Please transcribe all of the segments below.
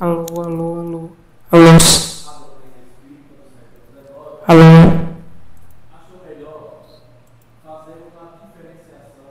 Alô, alô, alô. Alô. Alô. Acho melhor fazer uma diferenciação.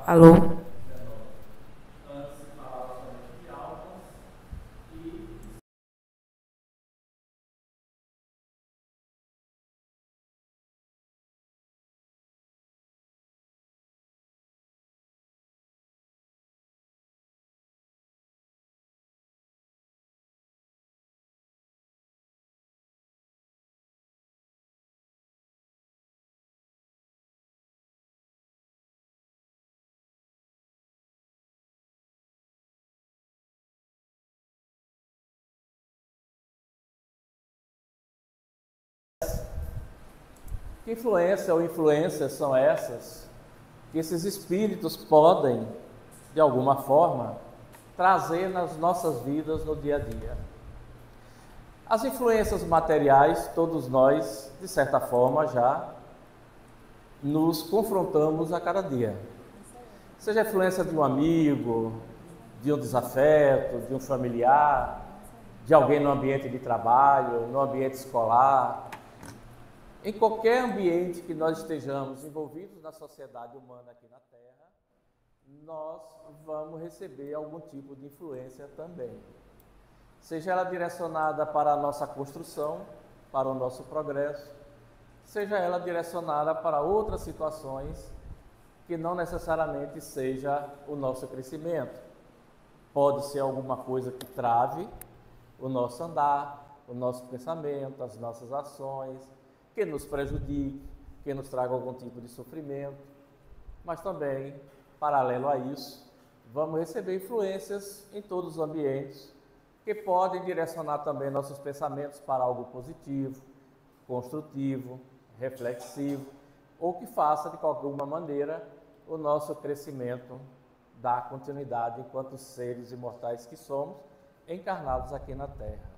Alô. Que influência ou influências são essas que esses espíritos podem, de alguma forma, trazer nas nossas vidas no dia a dia? As influências materiais, todos nós, de certa forma, já nos confrontamos a cada dia. Seja a influência de um amigo, de um desafeto, de um familiar, de alguém no ambiente de trabalho, no ambiente escolar. Em qualquer ambiente que nós estejamos envolvidos na sociedade humana aqui na Terra, nós vamos receber algum tipo de influência também. Seja ela direcionada para a nossa construção, para o nosso progresso, seja ela direcionada para outras situações que não necessariamente seja o nosso crescimento. Pode ser alguma coisa que trave o nosso andar, o nosso pensamento, as nossas ações, que nos prejudique, que nos traga algum tipo de sofrimento, mas também, paralelo a isso, vamos receber influências em todos os ambientes que podem direcionar também nossos pensamentos para algo positivo, construtivo, reflexivo, ou que faça de alguma maneira o nosso crescimento dar continuidade enquanto seres imortais que somos, encarnados aqui na Terra.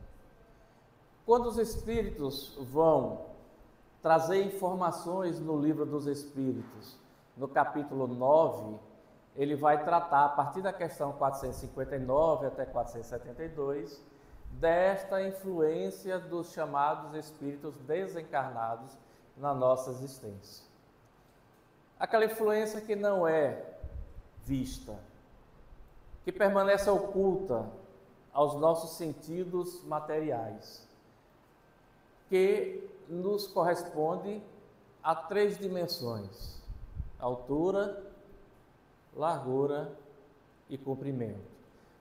Quando os espíritos vão trazer informações no Livro dos Espíritos, no capítulo 9, ele vai tratar, a partir da questão 459 até 472, desta influência dos chamados espíritos desencarnados na nossa existência. Aquela influência que não é vista, que permanece oculta aos nossos sentidos materiais, que nos corresponde a 3 dimensões: altura, largura e comprimento.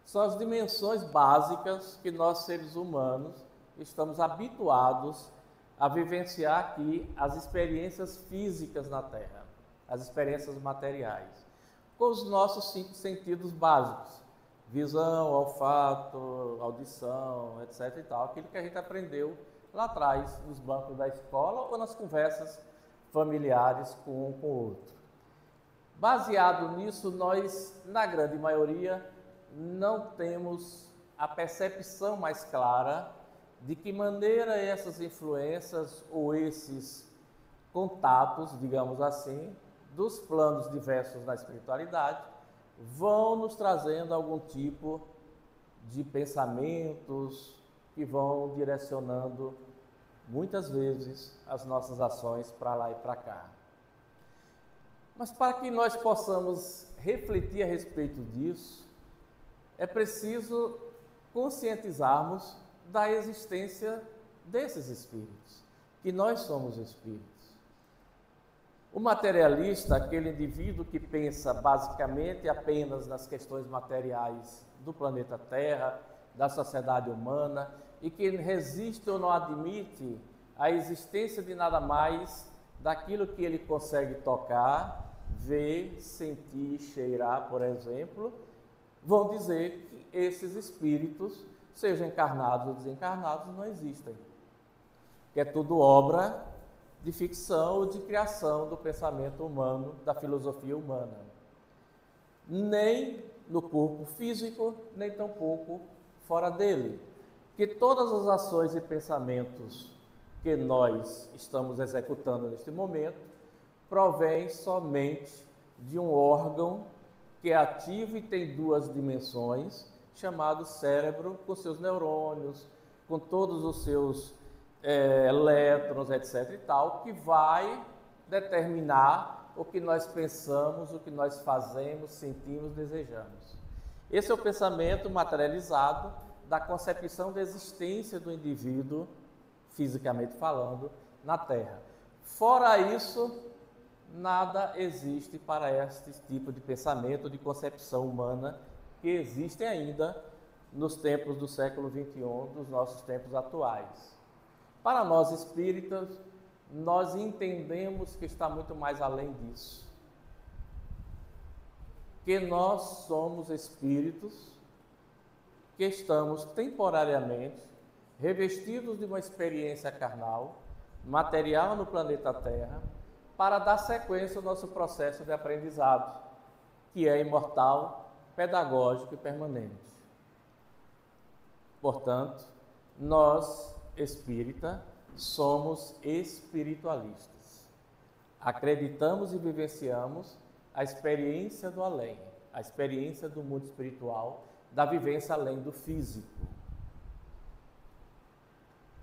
São as dimensões básicas que nós, seres humanos, estamos habituados a vivenciar aqui as experiências físicas na Terra, as experiências materiais, com os nossos 5 sentidos básicos: visão, olfato, audição, etc. e tal, aquilo que a gente aprendeu lá atrás, nos bancos da escola ou nas conversas familiares com um com o outro. Baseado nisso, nós, na grande maioria, não temos a percepção mais clara de que maneira essas influências ou esses contatos, digamos assim, dos planos diversos da espiritualidade, vão nos trazendo algum tipo de pensamentos que vão direcionando muitas vezes as nossas ações para lá e para cá. Mas para que nós possamos refletir a respeito disso, é preciso conscientizarmos da existência desses espíritos, que nós somos espíritos. O materialista, aquele indivíduo que pensa basicamente apenas nas questões materiais do planeta Terra, da sociedade humana, e que resiste ou não admite a existência de nada mais daquilo que ele consegue tocar, ver, sentir, cheirar, por exemplo, vão dizer que esses espíritos, sejam encarnados ou desencarnados, não existem. Que é tudo obra de ficção ou de criação do pensamento humano, da filosofia humana. Nem no corpo físico, nem tampouco fora dele. Que todas as ações e pensamentos que nós estamos executando neste momento provém somente de um órgão que é ativo e tem duas dimensões, chamado cérebro, com seus neurônios, com todos os seus elétrons, etc. e tal, que vai determinar o que nós pensamos, o que nós fazemos, sentimos, desejamos. Esse é o pensamento materializado da concepção da existência do indivíduo, fisicamente falando, na Terra. Fora isso, nada existe para este tipo de pensamento, de concepção humana, que existem ainda nos tempos do século XXI, dos nossos tempos atuais. Para nós espíritas, nós entendemos que está muito mais além disso. Que nós somos espíritos que estamos temporariamente revestidos de uma experiência carnal, material no planeta Terra, para dar sequência ao nosso processo de aprendizado, que é imortal, pedagógico e permanente. Portanto, nós, espírita, somos espiritualistas. Acreditamos e vivenciamos a experiência do além, a experiência do mundo espiritual, da vivência além do físico.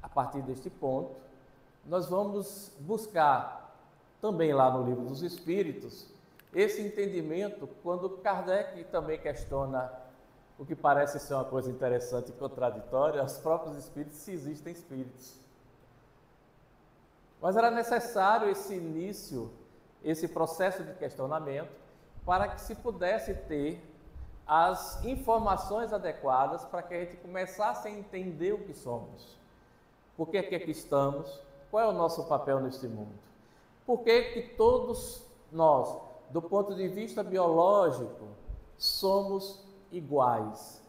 A partir deste ponto, nós vamos buscar, também lá no Livro dos Espíritos, esse entendimento quando Kardec também questiona o que parece ser uma coisa interessante e contraditória, aos próprios espíritos, se existem espíritos. Mas era necessário esse início, esse processo de questionamento, para que se pudesse ter as informações adequadas para que a gente começasse a entender o que somos. Por que é que aqui estamos? Qual é o nosso papel neste mundo? Por que que todos nós, do ponto de vista biológico, somos iguais,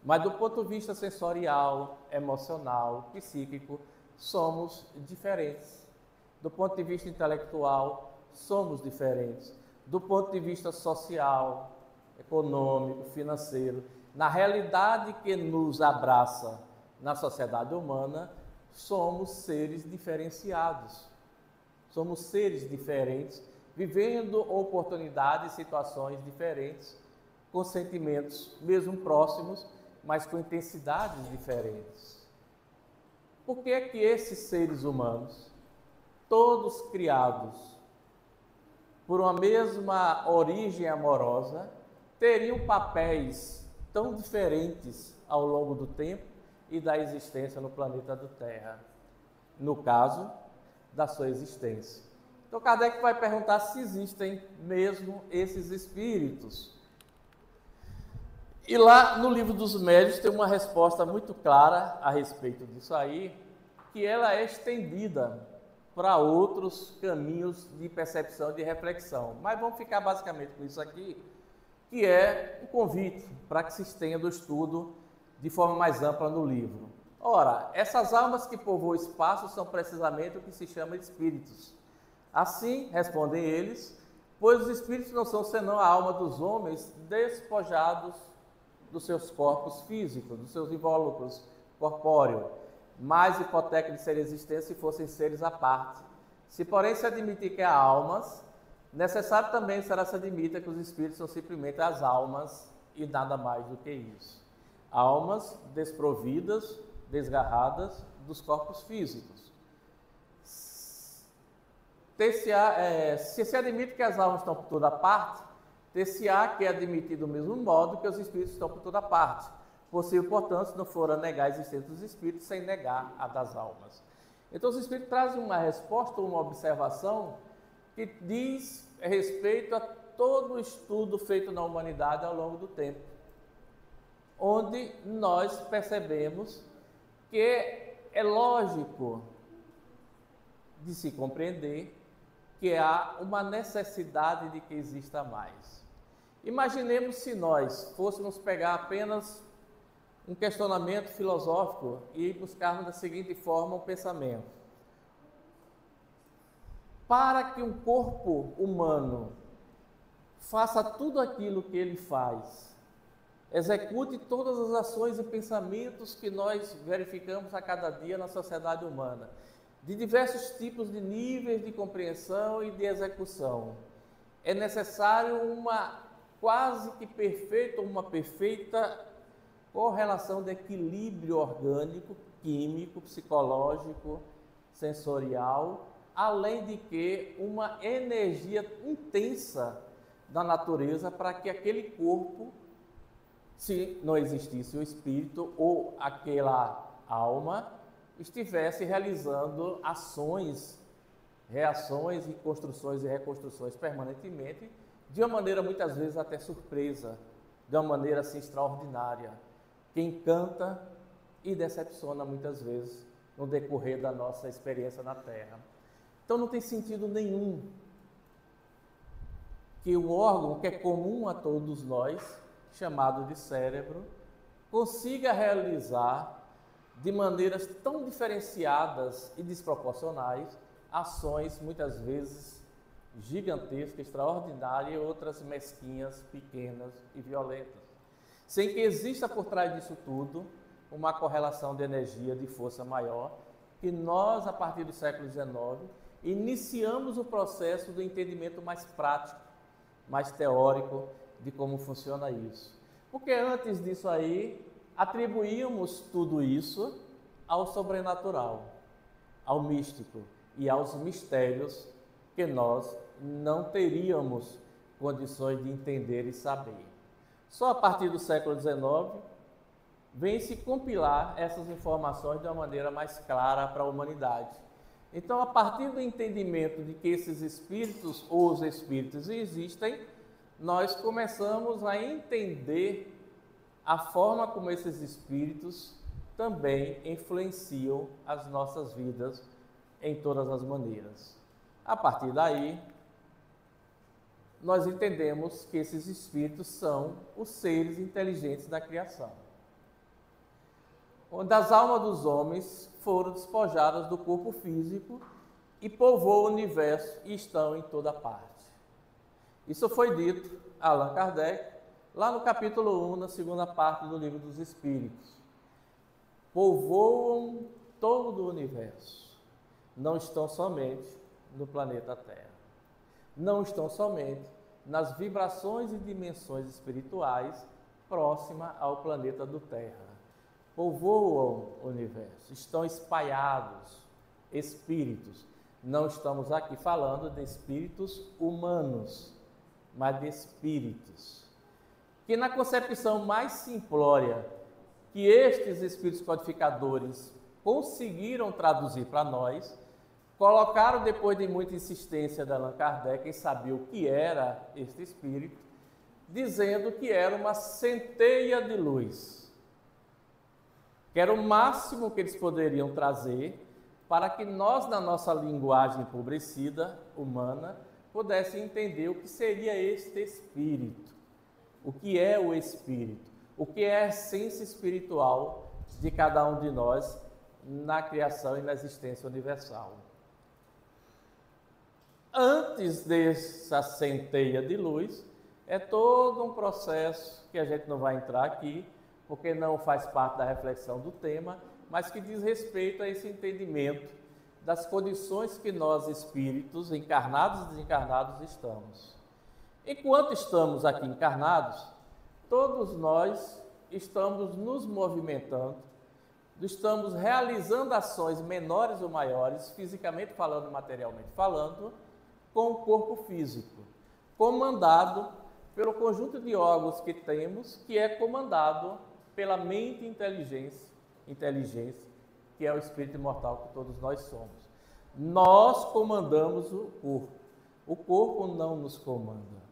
mas do ponto de vista sensorial, emocional, psíquico, somos diferentes. Do ponto de vista intelectual, somos diferentes. Do ponto de vista social, econômico, financeiro, na realidade que nos abraça na sociedade humana, somos seres diferenciados. Somos seres diferentes, vivendo oportunidades e situações diferentes, com sentimentos mesmo próximos, mas com intensidades diferentes. Por que é que esses seres humanos, todos criados por uma mesma origem amorosa, teriam papéis tão diferentes ao longo do tempo e da existência no planeta do Terra? No caso, da sua existência. Então, Kardec vai perguntar se existem mesmo esses espíritos. E lá no Livro dos Médiuns tem uma resposta muito clara a respeito disso aí, que ela é estendida para outros caminhos de percepção e de reflexão. Mas vamos ficar basicamente com isso aqui, que é um convite para que se estenda o estudo de forma mais ampla no livro. Ora, essas almas que povoam o espaço são precisamente o que se chama de espíritos. Assim, respondem eles, pois os espíritos não são senão a alma dos homens despojados dos seus corpos físicos, dos seus invólucros corpóreos, mais hipoteca de ser existência se fossem seres à parte. Se, porém, se admitir que há almas, necessário também será se admita que os espíritos são simplesmente as almas e nada mais do que isso. Almas desprovidas, desgarradas dos corpos físicos. Se admite que as almas estão por toda parte, ter-se-á que é admitido do mesmo modo que os espíritos estão por toda parte. Possível, portanto, se não for a negar a existência dos espíritos, sem negar a das almas. Então, os espíritos trazem uma resposta, uma observação que diz respeito a todo o estudo feito na humanidade ao longo do tempo, onde nós percebemos que é lógico de se compreender que há uma necessidade de que exista mais. Imaginemos se nós fôssemos pegar apenas um questionamento filosófico e buscarmos da seguinte forma o pensamento. Para que um corpo humano faça tudo aquilo que ele faz, execute todas as ações e pensamentos que nós verificamos a cada dia na sociedade humana, de diversos tipos de níveis de compreensão e de execução, é necessário uma quase que perfeita, uma perfeita correlação de equilíbrio orgânico, químico, psicológico, sensorial, além de que uma energia intensa da natureza para que aquele corpo, se não existisse o espírito ou aquela alma, estivesse realizando ações, reações e construções e reconstruções permanentemente, de uma maneira muitas vezes até surpresa, de uma maneira assim extraordinária, que encanta e decepciona muitas vezes no decorrer da nossa experiência na Terra. Então não tem sentido nenhum que o órgão que é comum a todos nós, chamado de cérebro, consiga realizar de maneiras tão diferenciadas e desproporcionais ações muitas vezes gigantescas, extraordinárias e outras mesquinhas, pequenas e violentas, sem que exista por trás disso tudo uma correlação de energia, de força maior, que nós, a partir do século XIX, iniciamos o processo do entendimento mais prático, mais teórico de como funciona isso. Porque antes disso aí, atribuímos tudo isso ao sobrenatural, ao místico e aos mistérios que nós não teríamos condições de entender e saber. Só a partir do século XIX vem-se compilar essas informações de uma maneira mais clara para a humanidade. Então, a partir do entendimento de que esses espíritos ou os espíritos existem, nós começamos a entender a forma como esses espíritos também influenciam as nossas vidas em todas as maneiras. A partir daí, nós entendemos que esses espíritos são os seres inteligentes da criação, onde as almas dos homens foram despojadas do corpo físico e povoam o universo e estão em toda parte. Isso foi dito a Allan Kardec, lá no capítulo 1, na segunda parte do Livro dos Espíritos. Povoam todo o universo. Não estão somente no planeta Terra. Não estão somente nas vibrações e dimensões espirituais próximas ao planeta do Terra. Povoam o universo. Estão espalhados espíritos. Não estamos aqui falando de espíritos humanos, mas de espíritos que, na concepção mais simplória que estes espíritos codificadores conseguiram traduzir para nós, colocaram, depois de muita insistência de Allan Kardec em saber o que era este espírito, dizendo que era uma centelha de luz, que era o máximo que eles poderiam trazer para que nós, na nossa linguagem empobrecida, humana, pudessem entender o que seria este espírito, o que é o espírito, o que é a essência espiritual de cada um de nós na criação e na existência universal. Antes dessa centelha de luz, é todo um processo que a gente não vai entrar aqui, porque não faz parte da reflexão do tema, mas que diz respeito a esse entendimento das condições que nós, espíritos, encarnados e desencarnados, estamos. Enquanto estamos aqui encarnados, todos nós estamos nos movimentando, estamos realizando ações menores ou maiores, fisicamente falando, materialmente falando, com o corpo físico, comandado pelo conjunto de órgãos que temos, que é comandado pela mente e inteligência, que é o espírito imortal que todos nós somos. Nós comandamos o corpo, O corpo não nos comanda.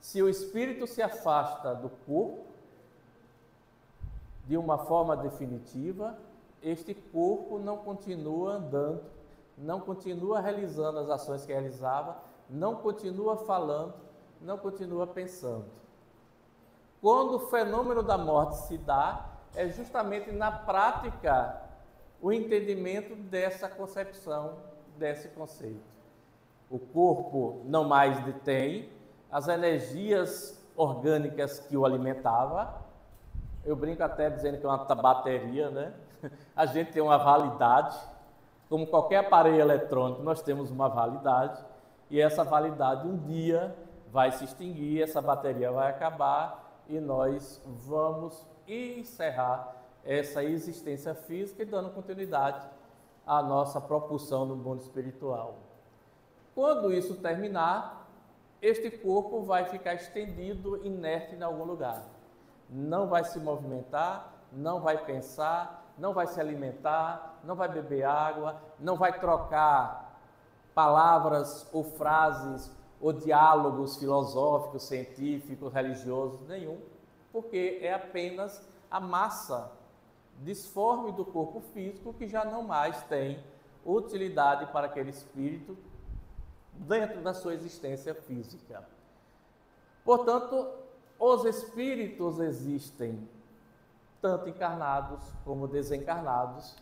Se o espírito se afasta do corpo de uma forma definitiva, este corpo não continua andando, não continua realizando as ações que realizava, não continua falando, não continua pensando. Quando o fenômeno da morte se dá, é justamente na prática o entendimento dessa concepção, desse conceito. O corpo não mais detém as energias orgânicas que o alimentava. Eu brinco até dizendo que é uma bateria, né? A gente tem uma validade, como qualquer aparelho eletrônico, nós temos uma validade, e essa validade um dia vai se extinguir, essa bateria vai acabar e nós vamos encerrar essa existência física e dando continuidade à nossa propulsão no mundo espiritual. Quando isso terminar, este corpo vai ficar estendido, inerte em algum lugar. Não vai se movimentar, não vai pensar, não vai se alimentar, não vai beber água, não vai trocar palavras ou frases ou diálogos filosóficos, científicos, religiosos, nenhum, porque é apenas a massa disforme do corpo físico que já não mais tem utilidade para aquele espírito dentro da sua existência física. Portanto, os espíritos existem tanto encarnados como desencarnados,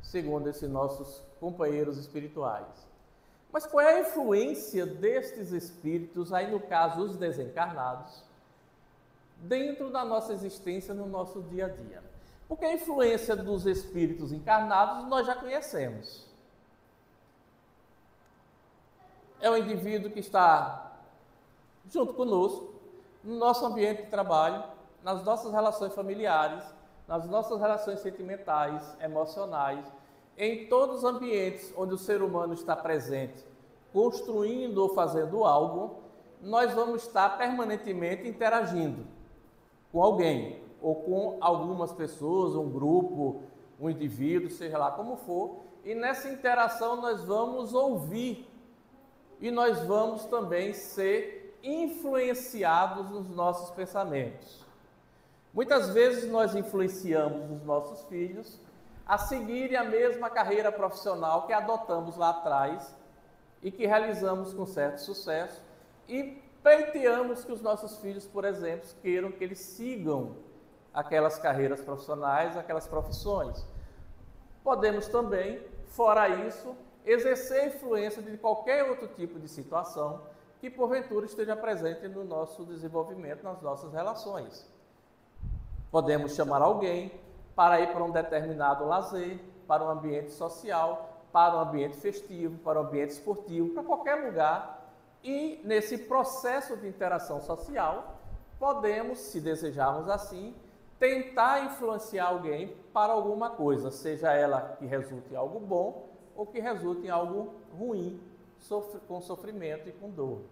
segundo esses nossos companheiros espirituais. Mas qual é a influência destes espíritos, aí no caso os desencarnados, dentro da nossa existência no nosso dia a dia? Porque a influência dos espíritos encarnados nós já conhecemos. É o indivíduo que está junto conosco, no nosso ambiente de trabalho, nas nossas relações familiares, nas nossas relações sentimentais, emocionais, em todos os ambientes onde o ser humano está presente, construindo ou fazendo algo, nós vamos estar permanentemente interagindo com alguém, ou com algumas pessoas, um grupo, um indivíduo, seja lá como for, e nessa interação nós vamos ouvir e nós vamos também ser influenciados nos nossos pensamentos. Muitas vezes nós influenciamos os nossos filhos a seguirem a mesma carreira profissional que adotamos lá atrás e que realizamos com certo sucesso e pleiteamos que os nossos filhos, por exemplo, queiram que eles sigam aquelas carreiras profissionais, aquelas profissões. Podemos também, fora isso, exercer influência de qualquer outro tipo de situação que porventura esteja presente no nosso desenvolvimento, nas nossas relações. Podemos chamar alguém para ir para um determinado lazer, para um ambiente social, para um ambiente festivo, para um ambiente esportivo, para qualquer lugar. E nesse processo de interação social, podemos, se desejarmos assim, tentar influenciar alguém para alguma coisa, seja ela que resulte em algo bom ou que resulte em algo ruim, com sofrimento e com dor.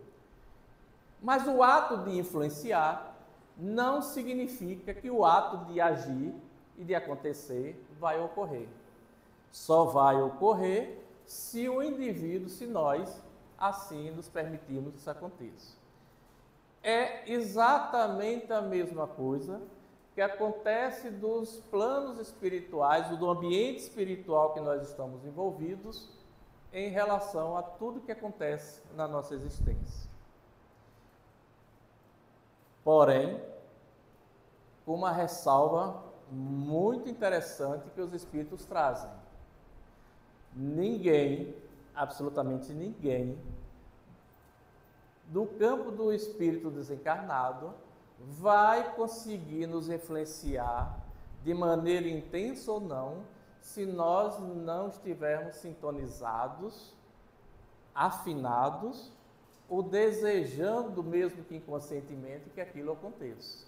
Mas o ato de influenciar não significa que o ato de agir e de acontecer vai ocorrer. Só vai ocorrer se o indivíduo, se nós assim nos permitirmos que isso aconteça. É exatamente a mesma coisa que acontece dos planos espirituais, do ambiente espiritual que nós estamos envolvidos em relação a tudo que acontece na nossa existência. Porém, com uma ressalva muito interessante que os espíritos trazem. Ninguém, absolutamente ninguém, do campo do espírito desencarnado vai conseguir nos influenciar de maneira intensa ou não, se nós não estivermos sintonizados, afinados ou desejando, mesmo que inconscientemente, que aquilo aconteça.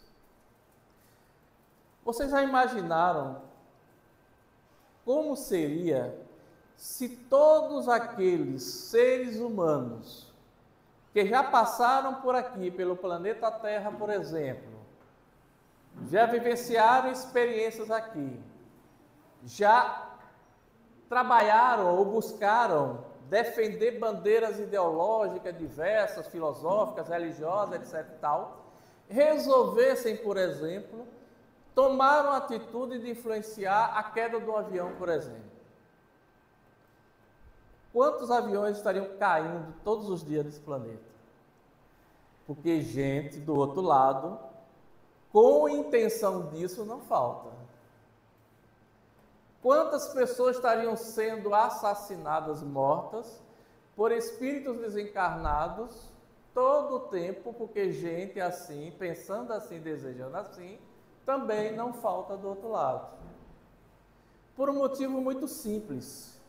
Vocês já imaginaram como seria se todos aqueles seres humanos que já passaram por aqui, pelo planeta Terra, por exemplo, já vivenciaram experiências aqui, já trabalharam ou buscaram defender bandeiras ideológicas diversas, filosóficas, religiosas, etc. e tal, resolvessem, por exemplo, tomar uma atitude de influenciar a queda do avião, por exemplo. Quantos aviões estariam caindo todos os dias nesse planeta? Porque gente do outro lado, com intenção disso, não falta. Quantas pessoas estariam sendo assassinadas, mortas, por espíritos desencarnados, todo o tempo, porque gente assim, pensando assim, desejando assim, também não falta do outro lado. Por um motivo muito simples,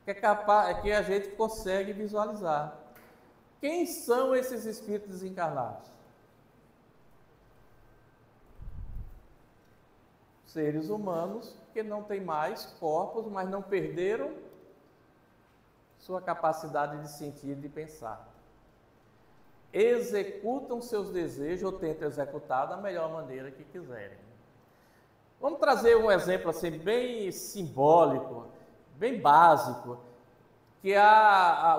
que a gente consegue visualizar. Quem são esses espíritos desencarnados? Seres humanos que não têm mais corpos, mas não perderam sua capacidade de sentir e de pensar. Executam seus desejos ou tentam executar da melhor maneira que quiserem. Vamos trazer um exemplo assim bem simbólico, bem básico, que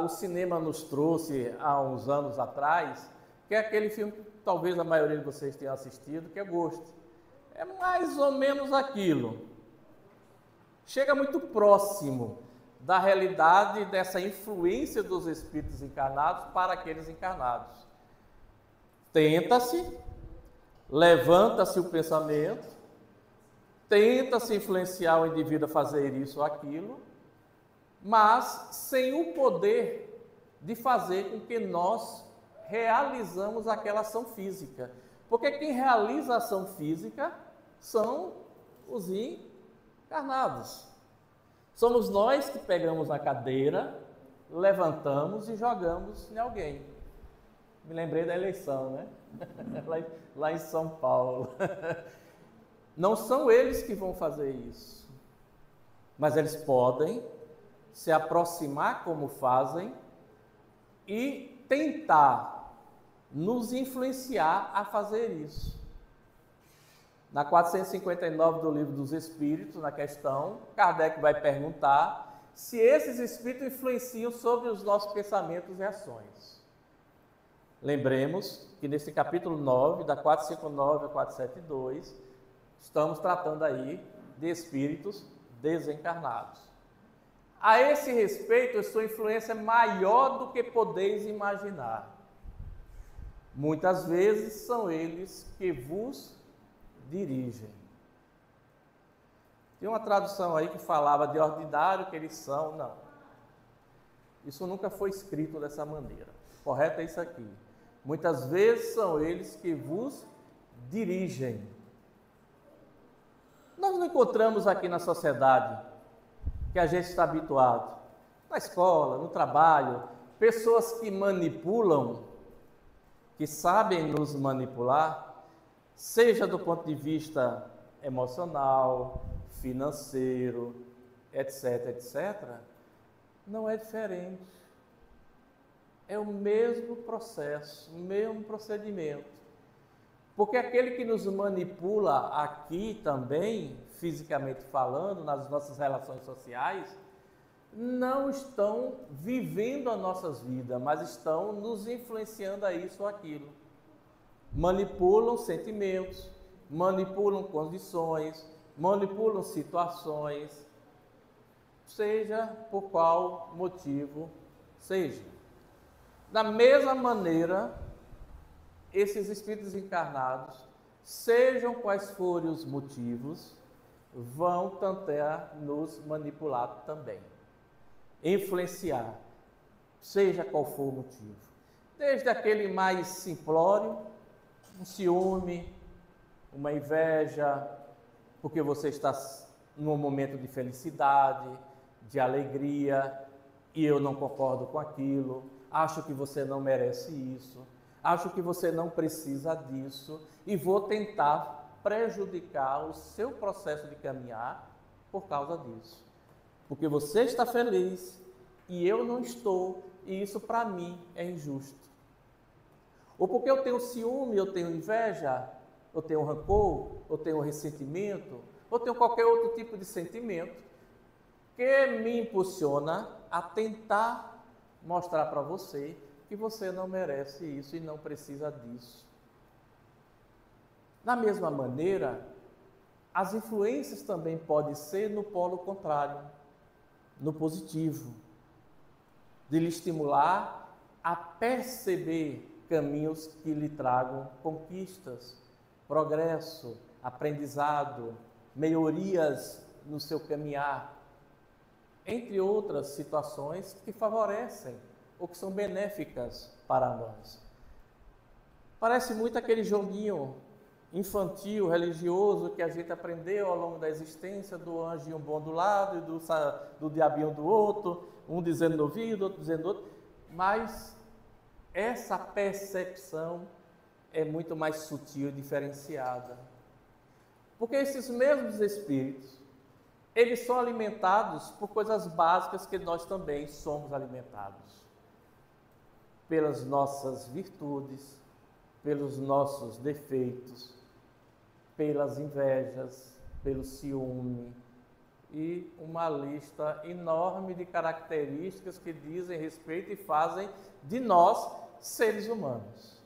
o cinema nos trouxe há uns anos atrás, que é aquele filme que talvez a maioria de vocês tenham assistido, que é Ghost. É mais ou menos aquilo. Chega muito próximo da realidade dessa influência dos espíritos encarnados para aqueles encarnados. Tenta-se, levanta-se o pensamento, tenta-se influenciar o indivíduo a fazer isso ou aquilo, mas sem o poder de fazer com que nós realizamos aquela ação física. Porque quem realiza a ação física são os encarnados. Somos nós que pegamos a cadeira, levantamos e jogamos em alguém. Me lembrei da eleição, né? lá em São Paulo. Não são eles que vão fazer isso, mas eles podem se aproximar como fazem e tentar nos influenciar a fazer isso. Na 459 do Livro dos Espíritos, na questão, Kardec vai perguntar se esses espíritos influenciam sobre os nossos pensamentos e ações. Lembremos que nesse capítulo 9, da 459 a 472, estamos tratando aí de espíritos desencarnados. A esse respeito, a sua influência é maior do que podeis imaginar. Muitas vezes são eles que vos dirigem. Tem uma tradução aí que falava de ordinário que eles são, não. Isso nunca foi escrito dessa maneira. Correto é isso aqui. Muitas vezes são eles que vos dirigem. Nós não encontramos aqui na sociedade que a gente está habituado, na escola, no trabalho, pessoas que manipulam, que sabem nos manipular, seja do ponto de vista emocional, financeiro, etc, etc, não é diferente. É o mesmo processo, o mesmo procedimento. Porque aquele que nos manipula aqui também, fisicamente falando, nas nossas relações sociais, não estão vivendo as nossas vidas, mas estão nos influenciando a isso ou aquilo. Manipulam sentimentos, manipulam condições, manipulam situações, seja por qual motivo seja. Da mesma maneira, esses espíritos encarnados, sejam quais forem os motivos, vão tentar nos manipular também, influenciar, seja qual for o motivo. Desde aquele mais simplório, um ciúme, uma inveja, porque você está num momento de felicidade, de alegria, e eu não concordo com aquilo, acho que você não merece isso, acho que você não precisa disso e vou tentar prejudicar o seu processo de caminhar por causa disso. Porque você está feliz e eu não estou, e isso para mim é injusto. Ou porque eu tenho ciúme, eu tenho inveja, eu tenho rancor, eu tenho ressentimento, ou tenho qualquer outro tipo de sentimento que me impulsiona a tentar mostrar para você que você não merece isso e não precisa disso. Da mesma maneira, as influências também podem ser no polo contrário, no positivo, de lhe estimular a perceber caminhos que lhe tragam conquistas, progresso, aprendizado, melhorias no seu caminhar, entre outras situações que favorecem ou que são benéficas para nós. Parece muito aquele joguinho infantil, religioso, que a gente aprendeu ao longo da existência, do anjinho bom do lado e do diabinho do outro, um dizendo no ouvido, outro dizendo no outro, mas essa percepção é muito mais sutil e diferenciada. Porque esses mesmos espíritos, eles são alimentados por coisas básicas que nós também somos alimentados. Pelas nossas virtudes, pelos nossos defeitos, pelas invejas, pelo ciúme e uma lista enorme de características que dizem respeito e fazem de nós seres humanos.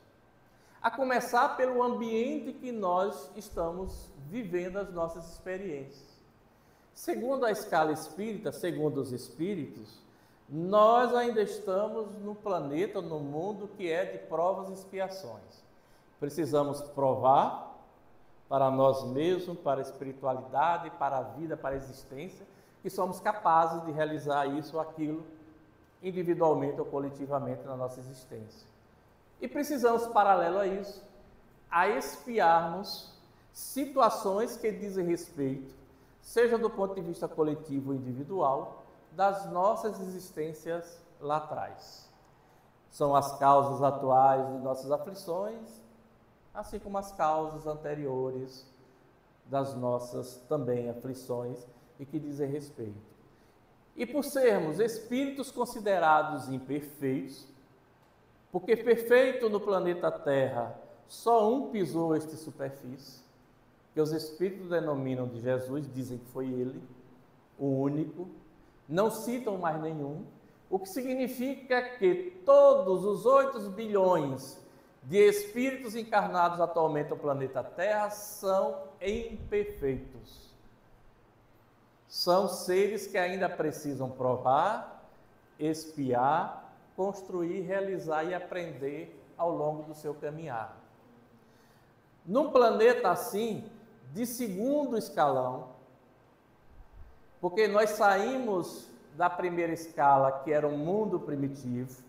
A começar pelo ambiente que nós estamos vivendo as nossas experiências. Segundo a escala espírita, segundo os espíritos, nós ainda estamos no planeta, no mundo que é de provas e expiações. Precisamos provar para nós mesmos, para a espiritualidade, para a vida, para a existência, que somos capazes de realizar isso ou aquilo, individualmente ou coletivamente na nossa existência. E precisamos, paralelo a isso, a expiarmos situações que dizem respeito, seja do ponto de vista coletivo ou individual, das nossas existências lá atrás. São as causas atuais de nossas aflições, assim como as causas anteriores das nossas também aflições e que dizem respeito. E por sermos espíritos considerados imperfeitos, porque perfeito no planeta Terra só um pisou esta superfície, que os espíritos denominam de Jesus, dizem que foi ele, o único, não citam mais nenhum, o que significa que todos os 8 bilhões de espíritos encarnados atualmente no planeta Terra são imperfeitos. São seres que ainda precisam provar, expiar, construir, realizar e aprender ao longo do seu caminhar. Num planeta assim, de segundo escalão, porque nós saímos da primeira escala, que era um mundo primitivo,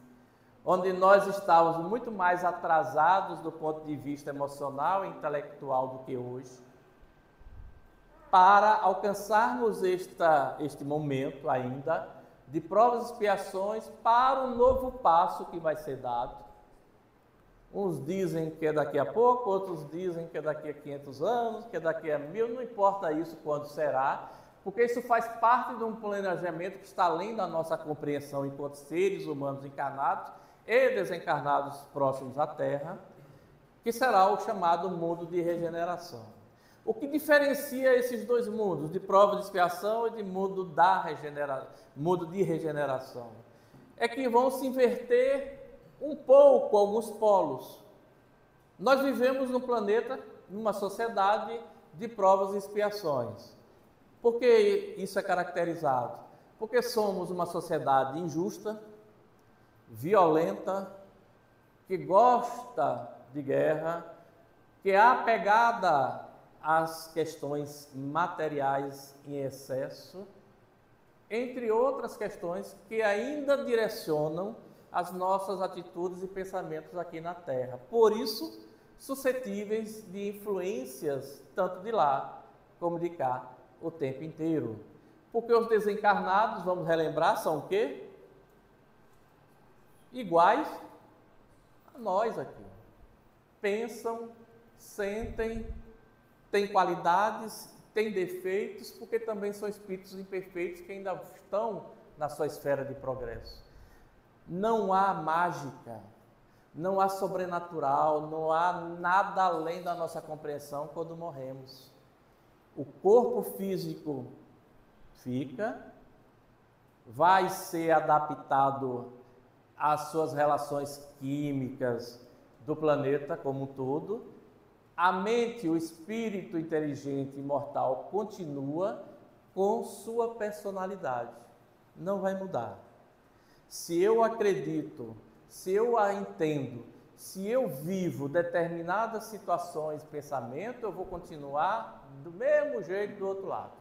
onde nós estávamos muito mais atrasados do ponto de vista emocional e intelectual do que hoje, para alcançarmos este momento ainda de provas e expiações para um novo passo que vai ser dado. Uns dizem que é daqui a pouco, outros dizem que é daqui a 500 anos, que é daqui a 1000, não importa isso quando será, porque isso faz parte de um planejamento que está além da nossa compreensão enquanto seres humanos encarnados e desencarnados próximos à Terra, que será o chamado mundo de regeneração. O que diferencia esses dois mundos, de prova de expiação e de mundo de regeneração, é que vão se inverter um pouco alguns polos. Nós vivemos num planeta, numa sociedade de provas e expiações. Por que isso é caracterizado? Porque somos uma sociedade injusta, violenta, que gosta de guerra, que é apegada às questões materiais em excesso, entre outras questões que ainda direcionam as nossas atitudes e pensamentos aqui na Terra. Por isso, suscetíveis de influências tanto de lá como de cá o tempo inteiro. Porque os desencarnados, vamos relembrar, são o quê? Iguais a nós aqui. Pensam, sentem, têm qualidades, têm defeitos, porque também são espíritos imperfeitos que ainda estão na sua esfera de progresso. Não há mágica, não há sobrenatural, não há nada além da nossa compreensão quando morremos. O corpo físico fica, vai ser adaptado às suas relações químicas do planeta como um todo. A mente, o espírito inteligente e imortal continua com sua personalidade, não vai mudar. Se eu acredito, se eu a entendo, se eu vivo determinadas situações, pensamento, eu vou continuar do mesmo jeito do outro lado.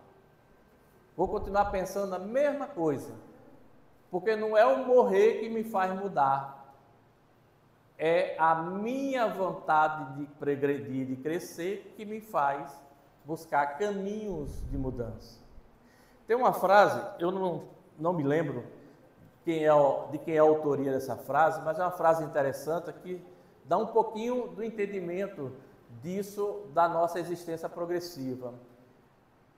Vou continuar pensando a mesma coisa, porque não é o morrer que me faz mudar, é a minha vontade de progredir, de crescer, que me faz buscar caminhos de mudança. Tem uma frase, eu não me lembro de quem é a autoria dessa frase, mas é uma frase interessante que dá um pouquinho do entendimento disso, da nossa existência progressiva.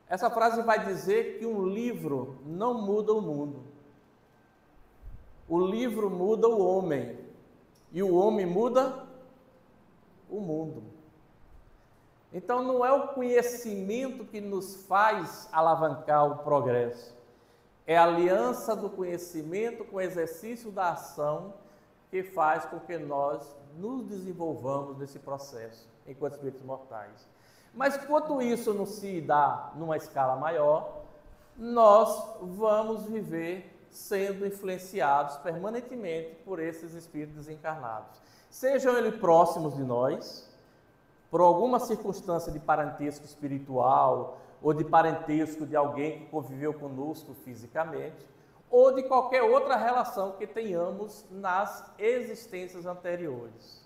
Essa frase vai dizer que um livro não muda o mundo. O livro muda o homem e o homem muda o mundo. Então não é o conhecimento que nos faz alavancar o progresso. É a aliança do conhecimento com o exercício da ação que faz com que nós nos desenvolvamos nesse processo, enquanto espíritos mortais. Mas enquanto isso não se dá numa escala maior, nós vamos viver sendo influenciados permanentemente por esses espíritos desencarnados. Sejam eles próximos de nós, por alguma circunstância de parentesco espiritual, ou de parentesco de alguém que conviveu conosco fisicamente, ou de qualquer outra relação que tenhamos nas existências anteriores.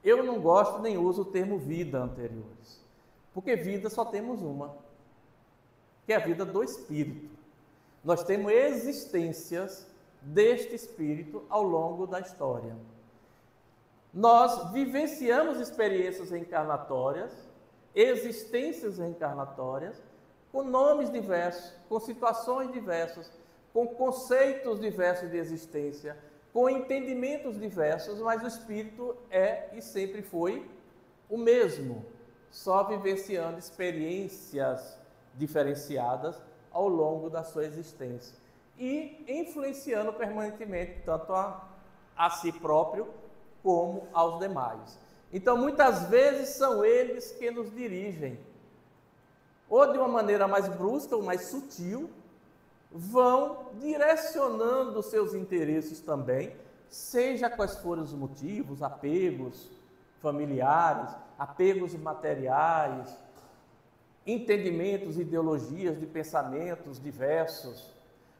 Eu não gosto nem uso o termo vida anteriores, porque vida só temos uma, que é a vida do espírito. Nós temos existências deste espírito ao longo da história. Nós vivenciamos experiências reencarnatórias, existências reencarnatórias, com nomes diversos, com situações diversas, com conceitos diversos de existência, com entendimentos diversos, mas o espírito é e sempre foi o mesmo, só vivenciando experiências diferenciadas ao longo da sua existência e influenciando permanentemente tanto a si próprio como aos demais. Então, muitas vezes são eles que nos dirigem, ou de uma maneira mais brusca ou mais sutil, vão direcionando os seus interesses também, seja quais forem os motivos, apegos familiares, apegos materiais, entendimentos, ideologias de pensamentos diversos.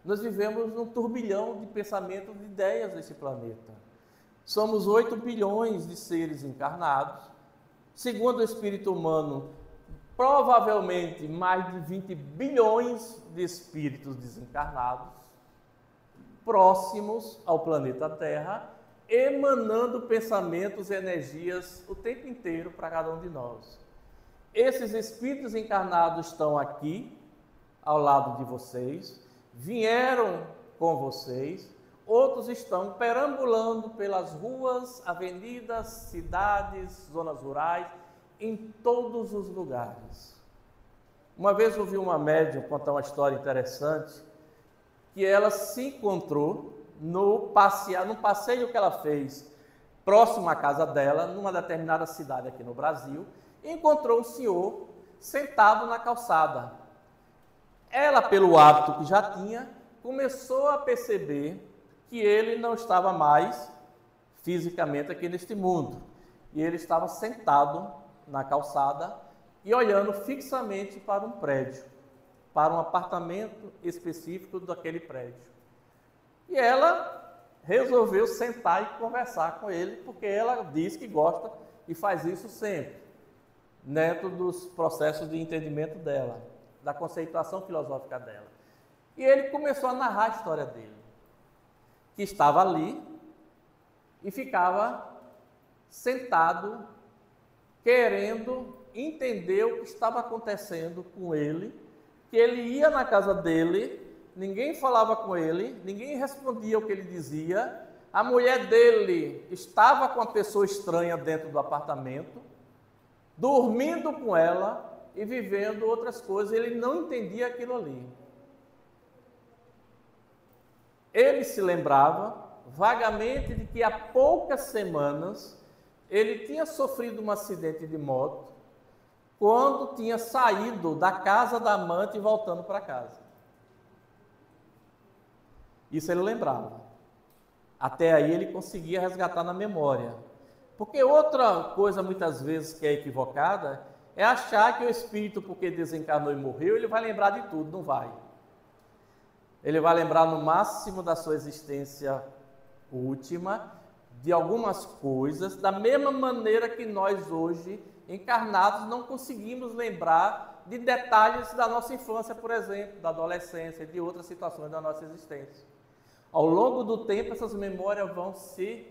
Nós vivemos num turbilhão de pensamentos, de ideias nesse planeta. Somos 8 bilhões de seres encarnados. Segundo o espírito humano, provavelmente mais de 20 bilhões de espíritos desencarnados, próximos ao planeta Terra, emanando pensamentos e energias o tempo inteiro para cada um de nós. Esses espíritos encarnados estão aqui, ao lado de vocês, vieram com vocês. Outros estão perambulando pelas ruas, avenidas, cidades, zonas rurais, em todos os lugares. Uma vez ouvi uma médium contar uma história interessante, que ela se encontrou num passeio que ela fez próximo à casa dela, numa determinada cidade aqui no Brasil, e encontrou um senhor sentado na calçada. Ela, pelo hábito que já tinha, começou a perceber que ele não estava mais fisicamente aqui neste mundo. E ele estava sentado na calçada e olhando fixamente para um prédio, para um apartamento específico daquele prédio. E ela resolveu sentar e conversar com ele, porque ela diz que gosta e faz isso sempre, dentro dos processos de entendimento dela, da conceituação filosófica dela. E ele começou a narrar a história dele, que estava ali e ficava sentado, querendo entender o que estava acontecendo com ele, que ele ia na casa dele, ninguém falava com ele, ninguém respondia o que ele dizia, a mulher dele estava com uma pessoa estranha dentro do apartamento, dormindo com ela e vivendo outras coisas, ele não entendia aquilo ali. ele se lembrava vagamente de que há poucas semanas ele tinha sofrido um acidente de moto quando tinha saído da casa da amante e voltando para casa. Isso ele lembrava. Até aí ele conseguia resgatar na memória. Porque outra coisa muitas vezes que é equivocada é achar que o espírito, porque desencarnou e morreu, ele vai lembrar de tudo. Não vai. Ele vai lembrar no máximo da sua existência última, de algumas coisas, da mesma maneira que nós hoje, encarnados, não conseguimos lembrar de detalhes da nossa infância, por exemplo, da adolescência, de outras situações da nossa existência. Ao longo do tempo, essas memórias vão se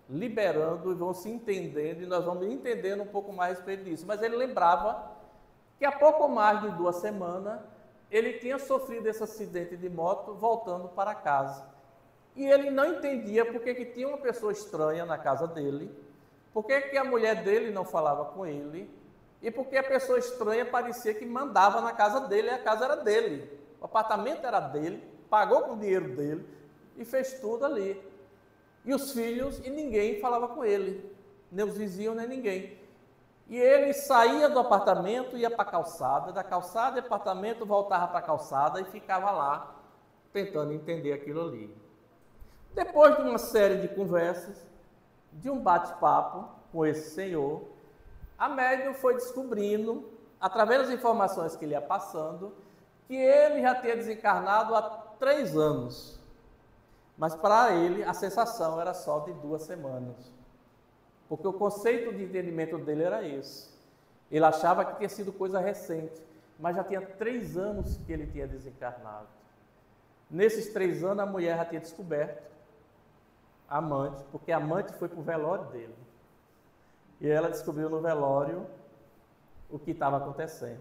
liberando e vão se entendendo, e nós vamos entendendo um pouco mais a respeito disso. Mas ele lembrava que há pouco mais de 2 semanas, ele tinha sofrido esse acidente de moto voltando para casa. E ele não entendia por que tinha uma pessoa estranha na casa dele, por que a mulher dele não falava com ele, e por que a pessoa estranha parecia que mandava na casa dele, e a casa era dele, o apartamento era dele, pagou com o dinheiro dele e fez tudo ali. E os filhos, e ninguém falava com ele, nem os vizinhos, nem ninguém. E ele saía do apartamento, ia para a calçada, da calçada e apartamento, voltava para a calçada e ficava lá, tentando entender aquilo ali. Depois de uma série de conversas, de um bate-papo com esse senhor, a médium foi descobrindo, através das informações que ele ia passando, que ele já tinha desencarnado há 3 anos. Mas para ele a sensação era só de 2 semanas. Porque o conceito de entendimento dele era esse. Ele achava que tinha sido coisa recente, mas já tinha 3 anos que ele tinha desencarnado. Nesses 3 anos a mulher já tinha descoberto a amante, porque a amante foi para o velório dele. E ela descobriu no velório o que estava acontecendo.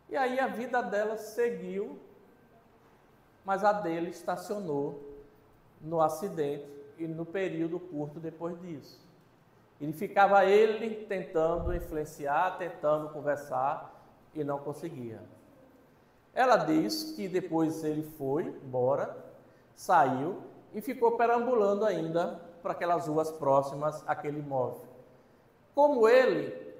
E aí a vida dela seguiu, mas a dele estacionou no acidente e no período curto depois disso. Ele ficava tentando influenciar, tentando conversar e não conseguia. Ela diz que depois ele foi embora, saiu e ficou perambulando ainda para aquelas ruas próximas àquele imóvel. Como ele,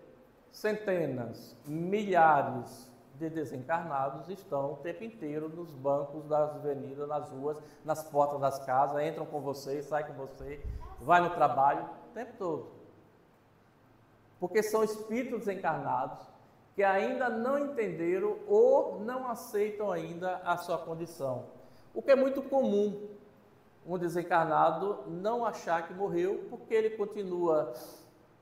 centenas, milhares de desencarnados estão o tempo inteiro nos bancos das avenidas, nas ruas, nas portas das casas, entram com você, saem com você, vai no trabalho, o tempo todo. Porque são espíritos desencarnados que ainda não entenderam ou não aceitam ainda a sua condição. O que é muito comum, um desencarnado não achar que morreu, porque ele continua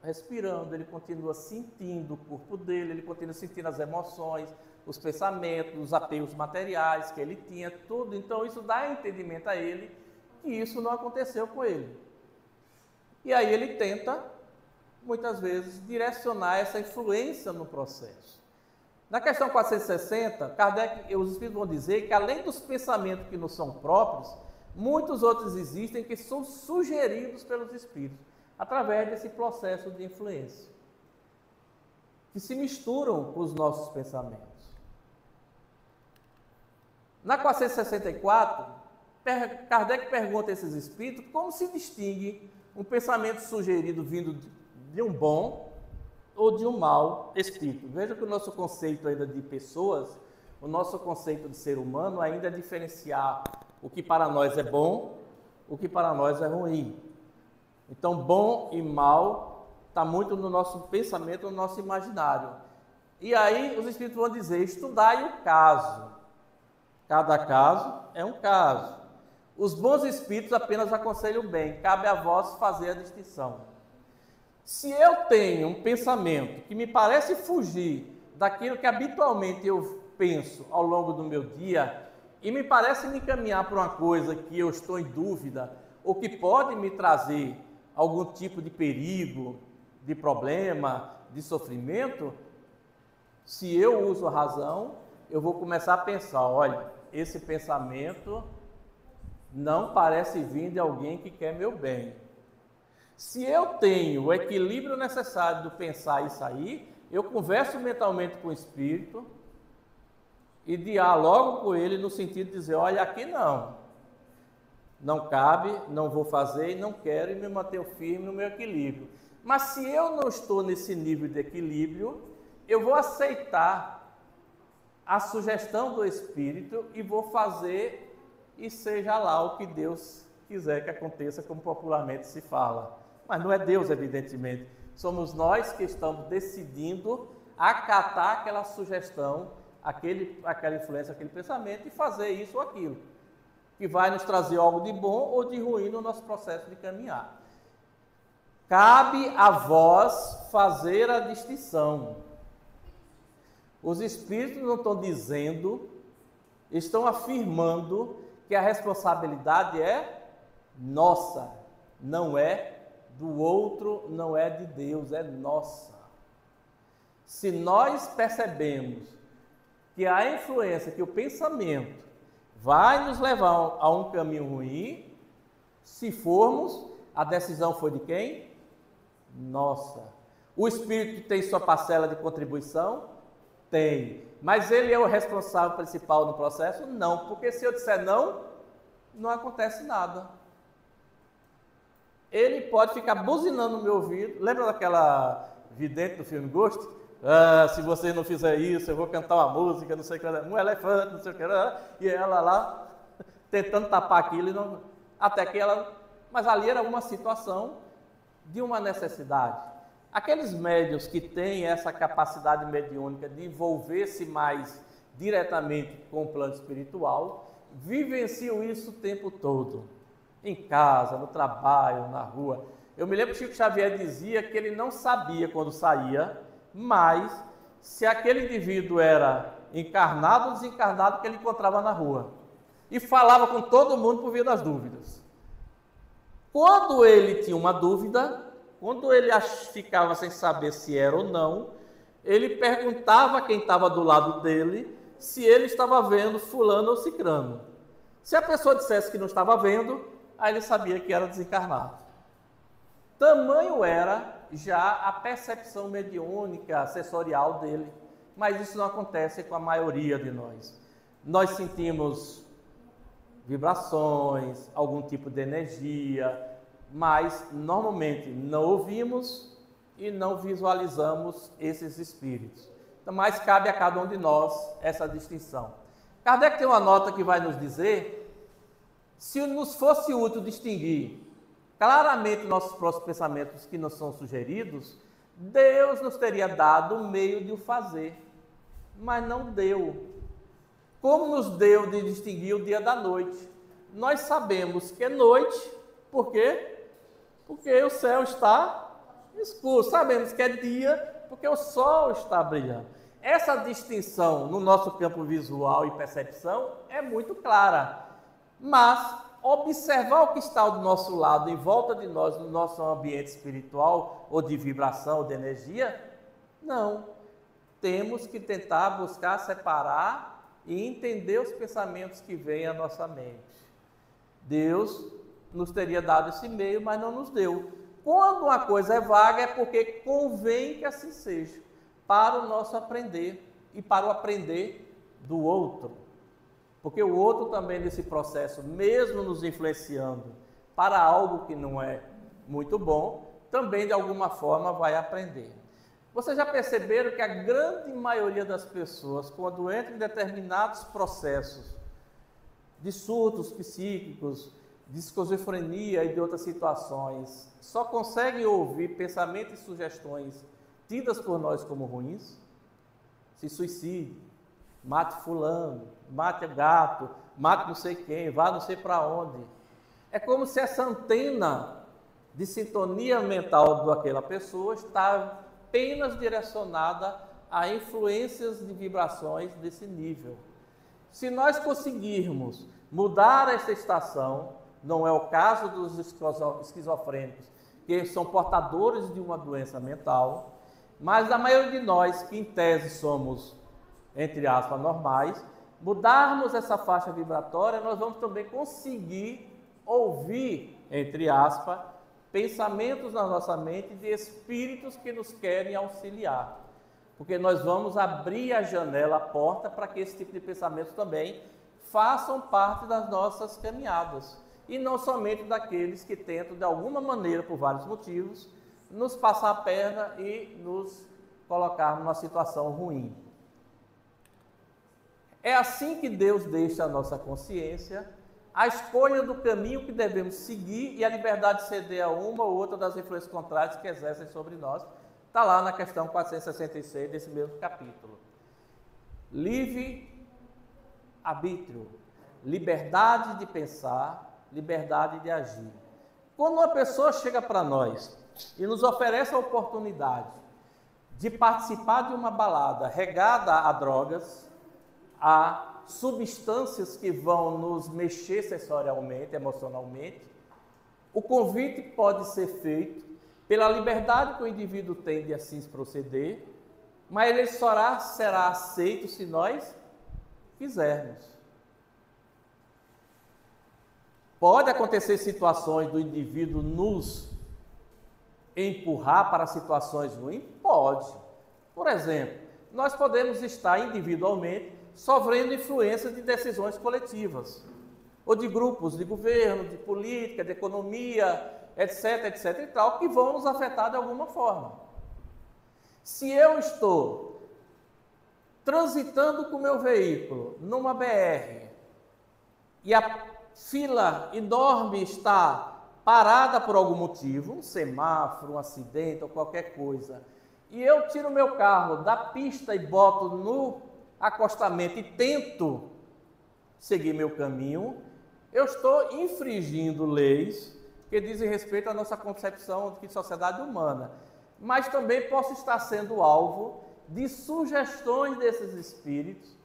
respirando, ele continua sentindo o corpo dele, ele continua sentindo as emoções, os pensamentos, os apegos materiais que ele tinha, tudo. Então isso dá entendimento a ele que isso não aconteceu com ele. E aí ele tenta, muitas vezes, direcionar essa influência no processo. Na questão 460, Kardec, os espíritos vão dizer que além dos pensamentos que não são próprios, muitos outros existem que são sugeridos pelos espíritos, através desse processo de influência, que se misturam com os nossos pensamentos. Na 464, Kardec pergunta a esses espíritos como se distingue um pensamento sugerido vindo de um bom ou de um mau espírito. Veja que o nosso conceito ainda de pessoas, o nosso conceito de ser humano ainda é diferenciar o que para nós é bom, o que para nós é ruim. Então, bom e mal está muito no nosso pensamento, no nosso imaginário. E aí os espíritos vão dizer, estudai o caso. Cada caso é um caso. Os bons espíritos apenas aconselham bem, cabe a vós fazer a distinção. Se eu tenho um pensamento que me parece fugir daquilo que habitualmente eu penso ao longo do meu dia, e me parece me encaminhar para uma coisa que eu estou em dúvida, ou que pode me trazer algum tipo de perigo, de problema, de sofrimento, se eu uso a razão, eu vou começar a pensar, olha, esse pensamento não parece vir de alguém que quer meu bem. Se eu tenho o equilíbrio necessário do pensar e sair, eu converso mentalmente com o espírito e dialogo com ele no sentido de dizer, olha, aqui não. Não cabe, não vou fazer e não quero e me manter firme no meu equilíbrio. Mas se eu não estou nesse nível de equilíbrio, eu vou aceitar a sugestão do Espírito e vou fazer e seja lá o que Deus quiser que aconteça, como popularmente se fala. Mas não é Deus, evidentemente. Somos nós que estamos decidindo acatar aquela sugestão, aquela influência, aquele pensamento e fazer isso ou aquilo, que vai nos trazer algo de bom ou de ruim no nosso processo de caminhar. Cabe a vós fazer a distinção. Os Espíritos não estão dizendo, estão afirmando que a responsabilidade é nossa, não é do outro, não é de Deus, é nossa. Se nós percebemos que a influência, que o pensamento vai nos levar a um caminho ruim, se formos, a decisão foi de quem? Nossa. O Espírito tem sua parcela de contribuição? Tem. Mas ele é o responsável principal no processo? Não, porque se eu disser não, não acontece nada. Ele pode ficar buzinando no meu ouvido. Lembra daquela vidente do filme Ghost? Se você não fizer isso, eu vou cantar uma música, não sei o que, um elefante, não sei o que, e ela lá tentando tapar aquilo, e não, até que ela... Mas ali era uma situação de uma necessidade. Aqueles médiuns que têm essa capacidade mediúnica de envolver-se mais diretamente com o plano espiritual, vivenciam isso o tempo todo, em casa, no trabalho, na rua. Eu me lembro que Chico Xavier dizia que ele não sabia quando saía, mas se aquele indivíduo era encarnado ou desencarnado que ele encontrava na rua. E falava com todo mundo por via das dúvidas. Quando ele tinha uma dúvida, quando ele ficava sem saber se era ou não, ele perguntava a quem estava do lado dele se ele estava vendo fulano ou cicrano. Se a pessoa dissesse que não estava vendo, aí ele sabia que era desencarnado. Tamanho era já a percepção mediúnica, sensorial dele, mas isso não acontece com a maioria de nós. Nós sentimos vibrações, algum tipo de energia, mas normalmente não ouvimos e não visualizamos esses espíritos. Então, mas cabe a cada um de nós essa distinção. Kardec tem uma nota que vai nos dizer, se nos fosse útil distinguir claramente nossos próprios pensamentos que nos são sugeridos, Deus nos teria dado o meio de o fazer, mas não deu. Como nos deu de distinguir o dia da noite? Nós sabemos que é noite, por quê? Porque o céu está escuro. Sabemos que é dia, porque o sol está brilhando. Essa distinção no nosso campo visual e percepção é muito clara, mas observar o que está do nosso lado, em volta de nós, no nosso ambiente espiritual, ou de vibração, ou de energia, não. Temos que tentar buscar separar e entender os pensamentos que vêm à nossa mente. Deus nos teria dado esse meio, mas não nos deu. Quando uma coisa é vaga, é porque convém que assim seja, para o nosso aprender e para o aprender do outro. Porque o outro também nesse processo, mesmo nos influenciando para algo que não é muito bom, também de alguma forma vai aprender. Vocês já perceberam que a grande maioria das pessoas, quando entra em determinados processos de surtos psíquicos, de esquizofrenia e de outras situações, só conseguem ouvir pensamentos e sugestões tidas por nós como ruins? Se suicide, mate fulano, mate gato, mate não sei quem, vá não sei para onde. É como se essa antena de sintonia mental daquela pessoa está apenas direcionada a influências de vibrações desse nível. Se nós conseguirmos mudar essa estação, não é o caso dos esquizofrênicos, que são portadores de uma doença mental, mas a maioria de nós, que em tese somos, entre aspas, normais, mudarmos essa faixa vibratória, nós vamos também conseguir ouvir, entre aspas, pensamentos na nossa mente de espíritos que nos querem auxiliar. Porque nós vamos abrir a janela, a porta, para que esse tipo de pensamentos também façam parte das nossas caminhadas. e não somente daqueles que tentam, de alguma maneira, por vários motivos, nos passar a perna e nos colocar numa situação ruim. É assim que Deus deixa a nossa consciência a escolha do caminho que devemos seguir e a liberdade de ceder a uma ou outra das influências contrárias que exercem sobre nós. Está lá na questão 466 desse mesmo capítulo. Livre arbítrio, liberdade de pensar, liberdade de agir. Quando uma pessoa chega para nós e nos oferece a oportunidade de participar de uma balada regada a drogas, a substâncias que vão nos mexer sensorialmente, emocionalmente, o convite pode ser feito pela liberdade que o indivíduo tem de assim proceder, mas ele só será aceito se nós quisermos. Pode acontecer situações do indivíduo nos empurrar para situações ruins? Pode. Por exemplo, nós podemos estar individualmente sofrendo influência de decisões coletivas, ou de grupos de governo, de política, de economia, etc, etc e tal, que vão nos afetar de alguma forma. Se eu estou transitando com o meu veículo numa BR e a fila enorme está parada por algum motivo, um semáforo, um acidente ou qualquer coisa, e eu tiro o meu carro da pista e boto no acostamento e tento seguir meu caminho, eu estou infringindo leis que dizem respeito à nossa concepção de sociedade humana, mas também posso estar sendo alvo de sugestões desses espíritos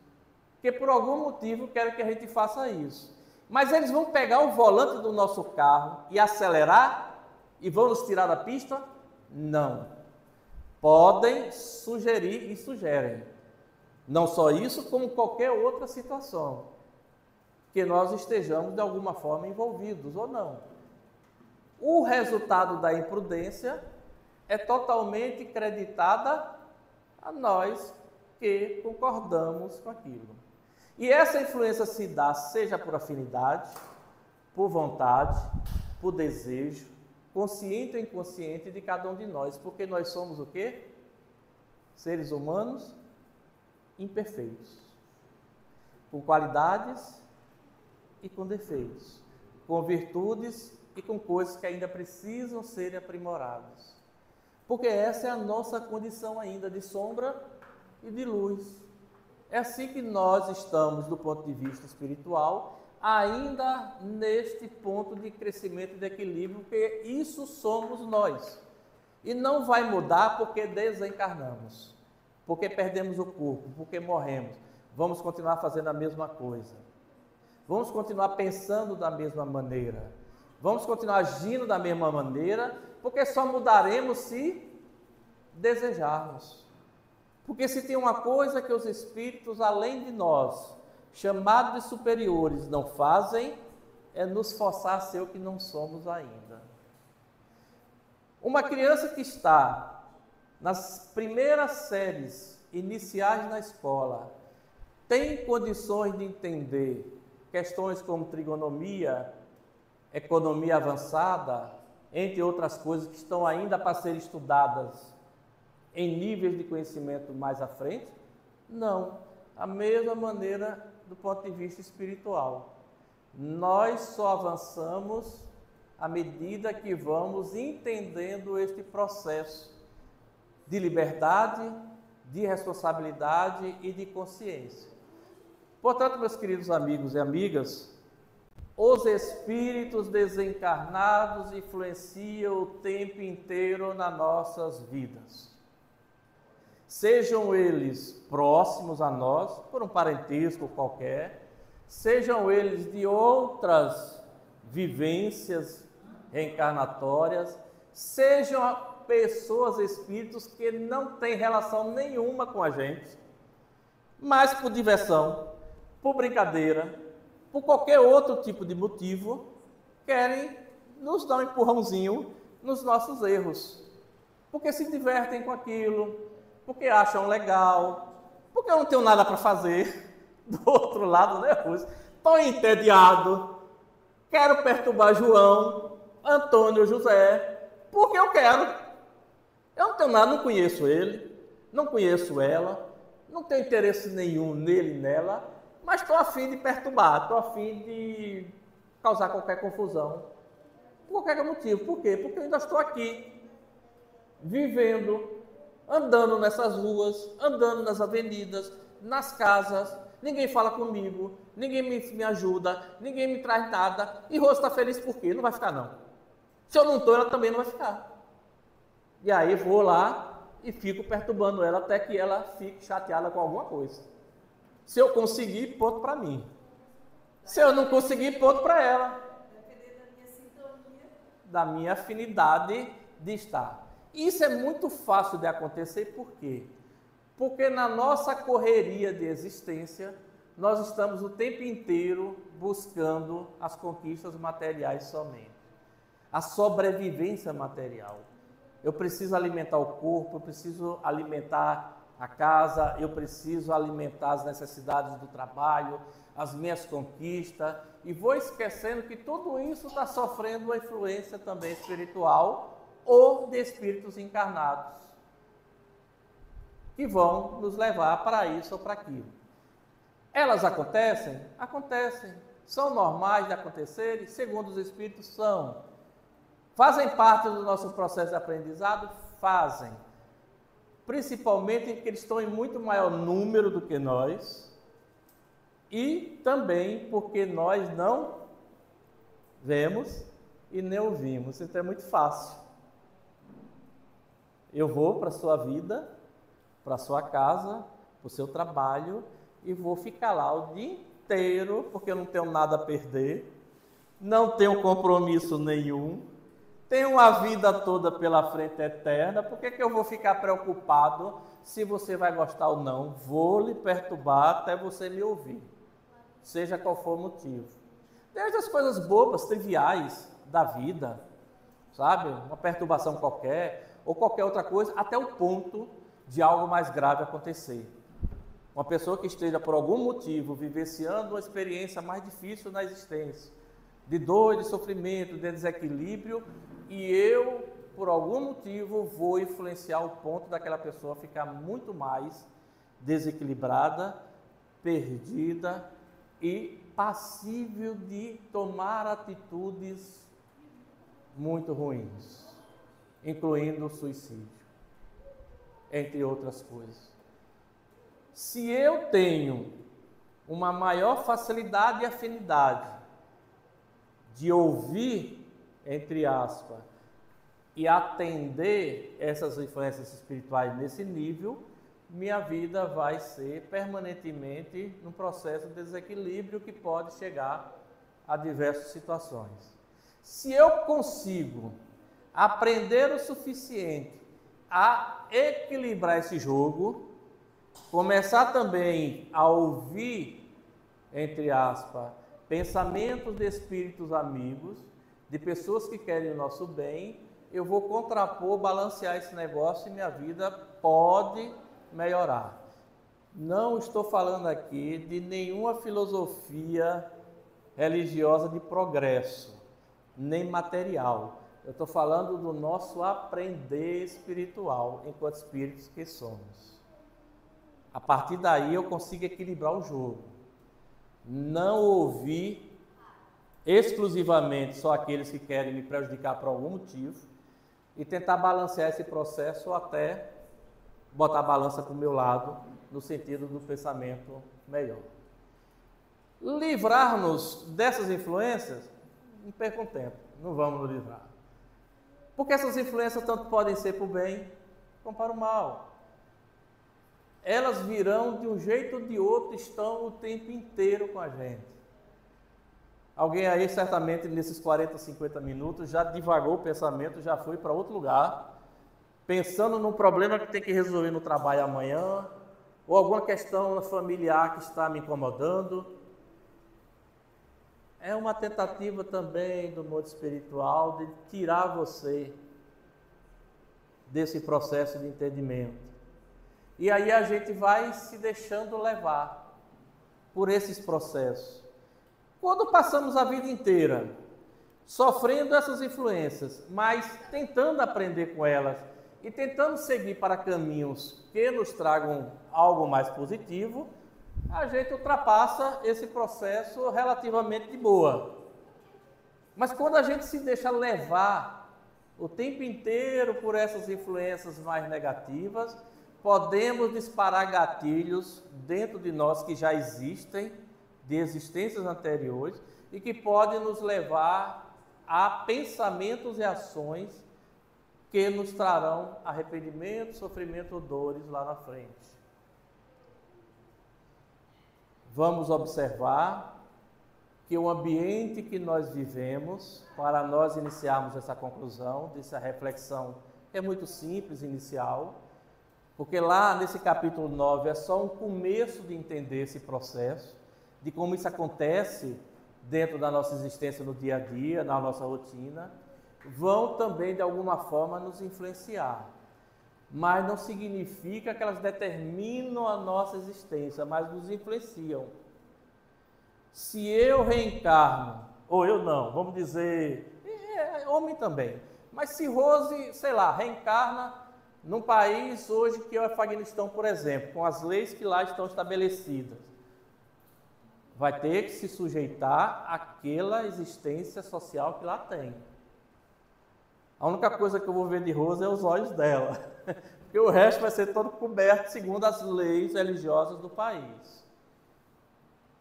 que por algum motivo querem que a gente faça isso. Mas eles vão pegar o volante do nosso carro e acelerar e vão nos tirar da pista? Não. Podem sugerir e sugerem. Não só isso, como qualquer outra situação que nós estejamos de alguma forma envolvidos ou não. O resultado da imprudência é totalmente creditada a nós que concordamos com aquilo. E essa influência se dá seja por afinidade, por vontade, por desejo, consciente ou inconsciente de cada um de nós, porque nós somos o quê? Seres humanos imperfeitos, com qualidades e com defeitos, com virtudes e com coisas que ainda precisam ser aprimoradas. Porque essa é a nossa condição ainda de sombra e de luz. É assim que nós estamos, do ponto de vista espiritual, ainda neste ponto de crescimento e de equilíbrio, porque isso somos nós. E não vai mudar porque desencarnamos, porque perdemos o corpo, porque morremos. Vamos continuar fazendo a mesma coisa. Vamos continuar pensando da mesma maneira. Vamos continuar agindo da mesma maneira, porque só mudaremos se desejarmos. Porque se tem uma coisa que os espíritos, além de nós, chamados de superiores, não fazem, é nos forçar a ser o que não somos ainda. Uma criança que está nas primeiras séries iniciais na escola, tem condições de entender questões como trigonomia, economia avançada, entre outras coisas que estão ainda para ser estudadas em níveis de conhecimento mais à frente? Não. A mesma maneira do ponto de vista espiritual. Nós só avançamos à medida que vamos entendendo este processo de liberdade, de responsabilidade e de consciência. Portanto, meus queridos amigos e amigas, os espíritos desencarnados influenciam o tempo inteiro nas nossas vidas. Sejam eles próximos a nós, por um parentesco qualquer, sejam eles de outras vivências reencarnatórias, sejam pessoas, espíritos que não têm relação nenhuma com a gente, mas por diversão, por brincadeira, por qualquer outro tipo de motivo, querem nos dar um empurrãozinho nos nossos erros, porque se divertem com aquilo, porque acham legal, porque eu não tenho nada para fazer. Do outro lado, né, Rússia? Estou entediado, quero perturbar João, Antônio, José, porque eu quero. Eu não tenho nada, não conheço ele, não conheço ela, não tenho interesse nenhum nele e nela, mas estou a fim de perturbar, estou a fim de causar qualquer confusão. Por qualquer motivo. Por quê? Porque eu ainda estou aqui, vivendo, andando nessas ruas, andando nas avenidas, nas casas, ninguém fala comigo, ninguém me ajuda, ninguém me traz nada, e Rose está feliz por quê? Não vai ficar não. Se eu não estou, ela também não vai ficar. E aí vou lá e fico perturbando ela até que ela fique chateada com alguma coisa. Se eu conseguir, ponto para mim. Se eu não conseguir, ponto para ela. Depender da minha sintonia. Da minha afinidade de estar. Isso é muito fácil de acontecer, por quê? Porque na nossa correria de existência, nós estamos o tempo inteiro buscando as conquistas materiais somente. A sobrevivência material. Eu preciso alimentar o corpo, eu preciso alimentar a casa, eu preciso alimentar as necessidades do trabalho, as minhas conquistas, e vou esquecendo que tudo isso está sofrendo uma influência também espiritual ou de espíritos encarnados, que vão nos levar para isso ou para aquilo. Elas acontecem? Acontecem. São normais de acontecerem? Segundo os espíritos, são. Fazem parte do nosso processo de aprendizado? Fazem. Principalmente porque eles estão em muito maior número do que nós e também porque nós não vemos e nem ouvimos. Então é muito fácil. Eu vou para a sua vida, para a sua casa, para o seu trabalho e vou ficar lá o dia inteiro porque eu não tenho nada a perder, não tenho compromisso nenhum. Tenho uma vida toda pela frente eterna, por que eu vou ficar preocupado se você vai gostar ou não? Vou lhe perturbar até você me ouvir, seja qual for o motivo. Desde as coisas bobas, triviais da vida, sabe? Uma perturbação qualquer, ou qualquer outra coisa, até o ponto de algo mais grave acontecer. Uma pessoa que esteja por algum motivo vivenciando uma experiência mais difícil na existência, de dor, de sofrimento, de desequilíbrio, e eu, por algum motivo, vou influenciar o ponto daquela pessoa ficar muito mais desequilibrada, perdida e passível de tomar atitudes muito ruins, incluindo o suicídio, entre outras coisas. Se eu tenho uma maior facilidade e afinidade de ouvir, entre aspas, e atender essas influências espirituais nesse nível, minha vida vai ser permanentemente num processo de desequilíbrio que pode chegar a diversas situações. Se eu consigo aprender o suficiente a equilibrar esse jogo, começar também a ouvir, entre aspas, pensamentos de espíritos amigos, de pessoas que querem o nosso bem, eu vou contrapor, balancear esse negócio e minha vida pode melhorar. Não estou falando aqui de nenhuma filosofia religiosa de progresso, nem material. Eu estou falando do nosso aprender espiritual, enquanto espíritos que somos. A partir daí eu consigo equilibrar o jogo. Não ouvir exclusivamente só aqueles que querem me prejudicar por algum motivo e tentar balancear esse processo ou até botar a balança para o meu lado, no sentido do pensamento melhor. Livrar-nos dessas influências, não percam tempo, não vamos nos livrar. Porque essas influências tanto podem ser para o bem como para o mal. Elas virão de um jeito ou de outro, estão o tempo inteiro com a gente. Alguém aí, certamente, nesses 40, 50 minutos, já divagou o pensamento, já foi para outro lugar, pensando num problema que tem que resolver no trabalho amanhã, ou alguma questão familiar que está me incomodando. É uma tentativa também do mundo espiritual de tirar você desse processo de entendimento. E aí a gente vai se deixando levar por esses processos. Quando passamos a vida inteira sofrendo essas influências, mas tentando aprender com elas e tentando seguir para caminhos que nos tragam algo mais positivo, a gente ultrapassa esse processo relativamente de boa. Mas quando a gente se deixa levar o tempo inteiro por essas influências mais negativas, podemos disparar gatilhos dentro de nós que já existem, de existências anteriores, e que podem nos levar a pensamentos e ações que nos trarão arrependimento, sofrimento ou dores lá na frente. Vamos observar que o ambiente que nós vivemos, para nós iniciarmos essa conclusão, dessa reflexão, é muito simples, inicial, porque lá nesse capítulo 9 é só um começo de entender esse processo, de como isso acontece dentro da nossa existência no dia a dia, na nossa rotina, vão também de alguma forma nos influenciar. Mas não significa que elas determinam a nossa existência, mas nos influenciam. Se eu reencarno, ou eu não, vamos dizer, homem também, mas se Rose, sei lá, reencarna num país hoje que é o Afeganistão, por exemplo, com as leis que lá estão estabelecidas, vai ter que se sujeitar àquela existência social que lá tem. A única coisa que eu vou ver de Rose é os olhos dela, porque o resto vai ser todo coberto segundo as leis religiosas do país.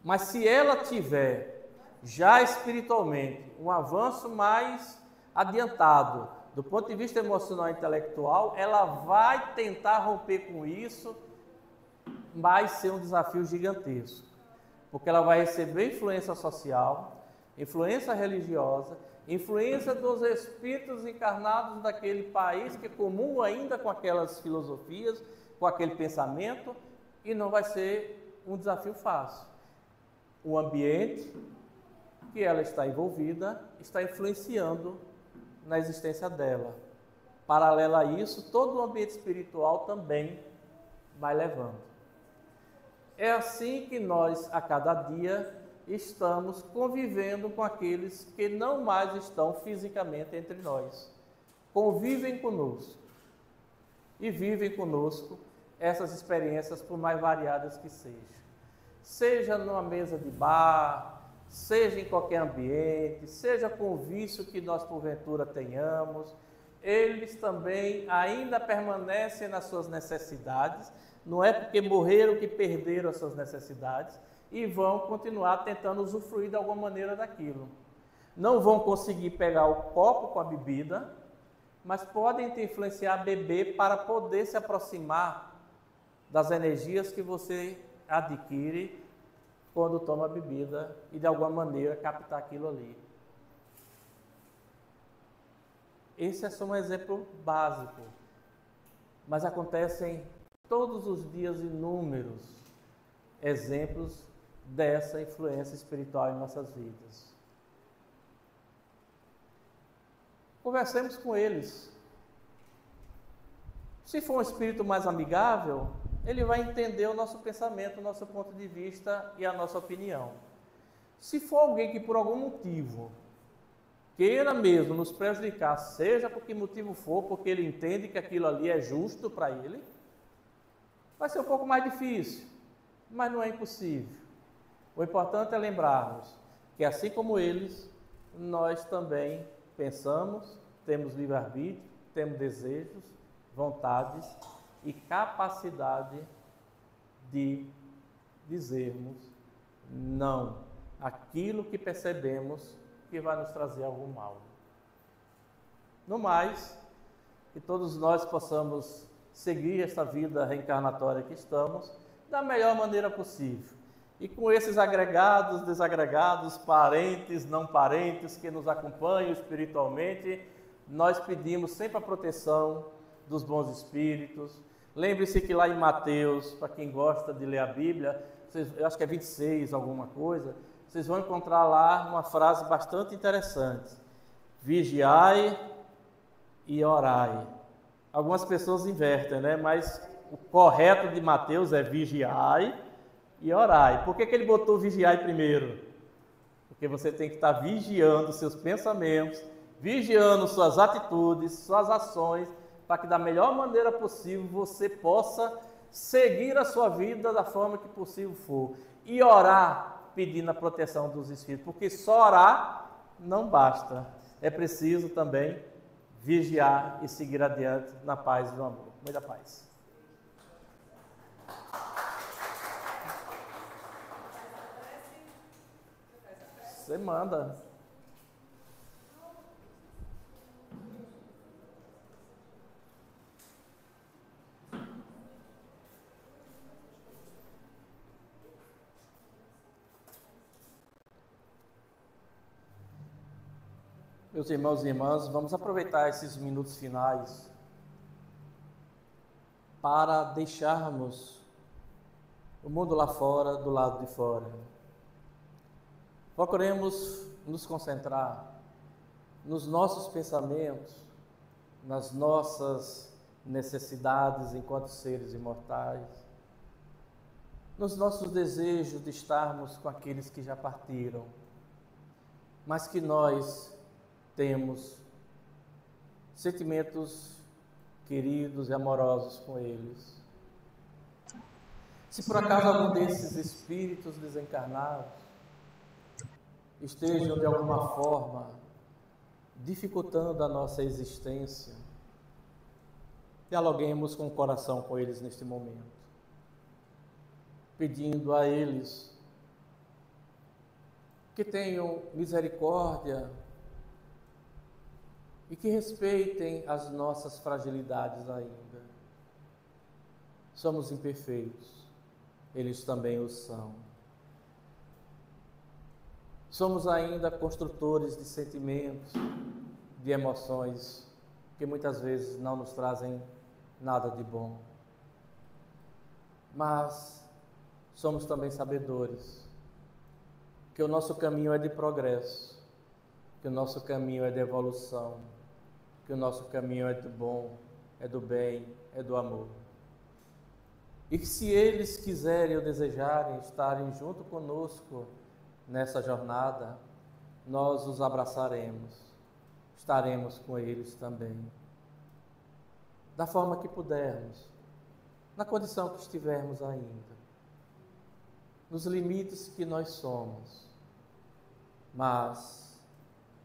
Mas se ela tiver já espiritualmente um avanço mais adiantado do ponto de vista emocional e intelectual, ela vai tentar romper com isso, vai ser um desafio gigantesco, porque ela vai receber influência social, influência religiosa, influência dos espíritos encarnados daquele país que é comum ainda com aquelas filosofias, com aquele pensamento, e não vai ser um desafio fácil. O ambiente que ela está envolvida está influenciando na existência dela. Paralelo a isso, todo o ambiente espiritual também vai levando. É assim que nós, a cada dia, estamos convivendo com aqueles que não mais estão fisicamente entre nós. Convivem conosco e vivem conosco essas experiências, por mais variadas que sejam. Seja numa mesa de bar, seja em qualquer ambiente, seja com o vício que nós porventura tenhamos, eles também ainda permanecem nas suas necessidades, não é porque morreram que perderam as suas necessidades, e vão continuar tentando usufruir de alguma maneira daquilo. Não vão conseguir pegar o copo com a bebida, mas podem te influenciar a beber para poder se aproximar das energias que você adquire quando toma a bebida e de alguma maneira captar aquilo ali. Esse é só um exemplo básico, mas acontecem todos os dias inúmeros exemplos dessa influência espiritual em nossas vidas. Conversemos com eles. Se for um espírito mais amigável, ele vai entender o nosso pensamento, o nosso ponto de vista e a nossa opinião. Se for alguém que por algum motivo queira mesmo nos prejudicar, seja por que motivo for, porque ele entende que aquilo ali é justo para ele, vai ser um pouco mais difícil, mas não é impossível. O importante é lembrarmos que assim como eles, nós também pensamos, temos livre-arbítrio, temos desejos, vontades e capacidade de dizermos não àquilo que percebemos que vai nos trazer algum mal. No mais, que todos nós possamos seguir esta vida reencarnatória que estamos da melhor maneira possível. E com esses agregados, desagregados, parentes, não parentes que nos acompanham espiritualmente, nós pedimos sempre a proteção dos bons espíritos. Lembre-se que lá em Mateus, para quem gosta de ler a Bíblia, eu acho que é 26 alguma coisa, vocês vão encontrar lá uma frase bastante interessante. Vigiai e orai. Algumas pessoas invertem, né? Mas o correto de Mateus é vigiai e orai. Por que ele botou vigiai primeiro? Porque você tem que estar vigiando seus pensamentos, vigiando suas atitudes, suas ações, para que da melhor maneira possível você possa seguir a sua vida da forma que possível for. E orar pedindo a proteção dos espíritos, porque só orar não basta. É preciso também vigiar e seguir adiante na paz e no amor. Muita paz. Você manda. Meus irmãos e irmãs, vamos aproveitar esses minutos finais para deixarmos o mundo lá fora, do lado de fora. Procuremos nos concentrar nos nossos pensamentos, nas nossas necessidades enquanto seres imortais, nos nossos desejos de estarmos com aqueles que já partiram, mas que nós temos sentimentos queridos e amorosos com eles. Se por acaso algum desses espíritos desencarnados estejam de alguma forma dificultando a nossa existência, dialoguemos com o coração com eles neste momento, pedindo a eles que tenham misericórdia e que respeitem as nossas fragilidades ainda. Somos imperfeitos, eles também o são. Somos ainda construtores de sentimentos, de emoções, que muitas vezes não nos trazem nada de bom. Mas somos também sabedores que o nosso caminho é de progresso, que o nosso caminho é de evolução, que o nosso caminho é do bom, é do bem, é do amor. E que se eles quiserem ou desejarem estarem junto conosco nessa jornada, nós os abraçaremos, estaremos com eles também, da forma que pudermos, na condição que estivermos ainda, nos limites que nós somos. Mas,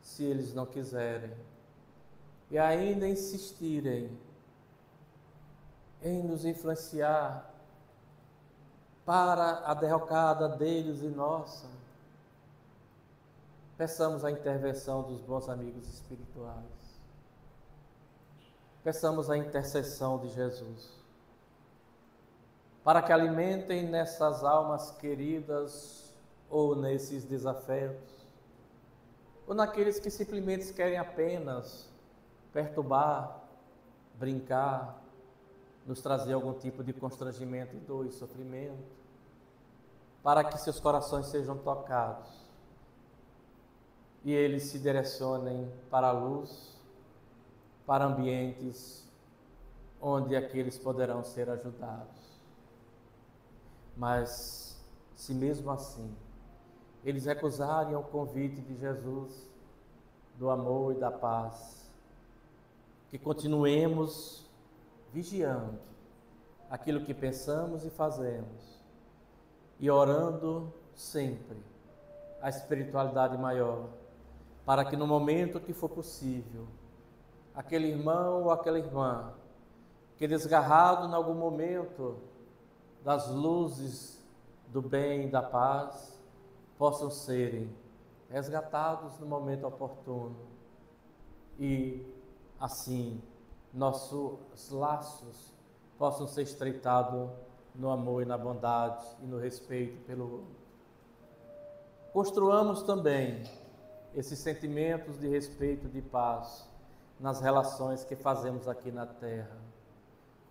se eles não quiserem e ainda insistirem em nos influenciar para a derrocada deles e nossa, peçamos a intervenção dos bons amigos espirituais. Peçamos a intercessão de Jesus, para que alimentem nessas almas queridas, ou nesses desafetos, ou naqueles que simplesmente querem apenas perturbar, brincar, nos trazer algum tipo de constrangimento, dor e sofrimento, para que seus corações sejam tocados e eles se direcionem para a luz, para ambientes onde aqueles poderão ser ajudados. Mas, se mesmo assim eles recusarem o convite de Jesus, do amor e da paz, que continuemos vigiando aquilo que pensamos e fazemos e orando sempre a espiritualidade maior, para que no momento que for possível, aquele irmão ou aquela irmã que desgarrado em algum momento das luzes do bem e da paz, possam serem resgatados no momento oportuno e assim nossos laços possam ser estreitados no amor e na bondade e no respeito pelo outro. Construamos também esses sentimentos de respeito e de paz nas relações que fazemos aqui na Terra,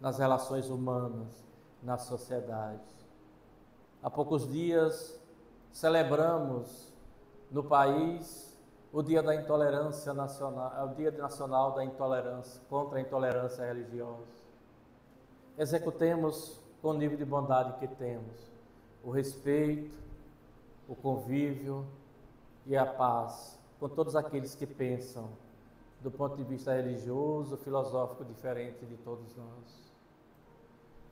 nas relações humanas, na sociedade. Há poucos dias celebramos no país o Dia da Intolerância Nacional, o Dia Nacional da Intolerância, contra a intolerância religiosa. Executemos com o nível de bondade que temos, o respeito, o convívio, e a paz com todos aqueles que pensam do ponto de vista religioso, filosófico diferente de todos nós.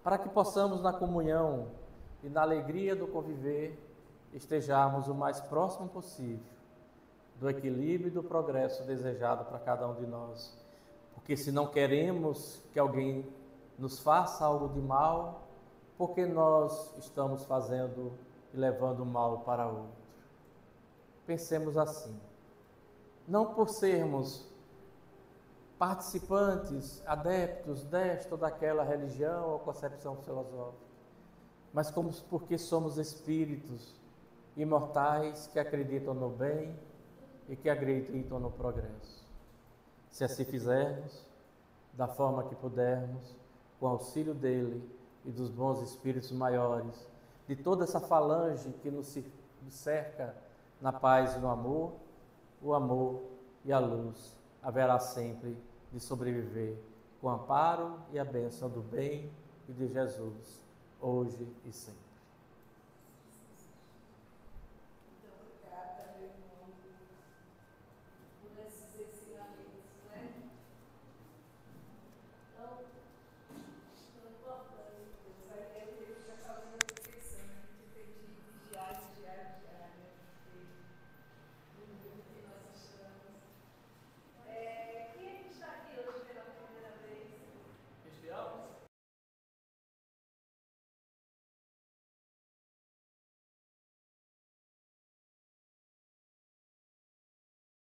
Para que possamos, na comunhão e na alegria do conviver, estejamos o mais próximo possível do equilíbrio e do progresso desejado para cada um de nós. Porque se não queremos que alguém nos faça algo de mal, porque nós estamos fazendo e levando o mal para outro. Pensemos assim, não por sermos participantes, adeptos desta ou daquela religião ou concepção filosófica, mas como porque somos espíritos imortais que acreditam no bem e que acreditam no progresso. Se assim fizermos, da forma que pudermos, com o auxílio dele e dos bons espíritos maiores, de toda essa falange que nos cerca na paz e no amor, o amor e a luz haverá sempre de sobreviver com o amparo e a bênção do bem e de Jesus, hoje e sempre.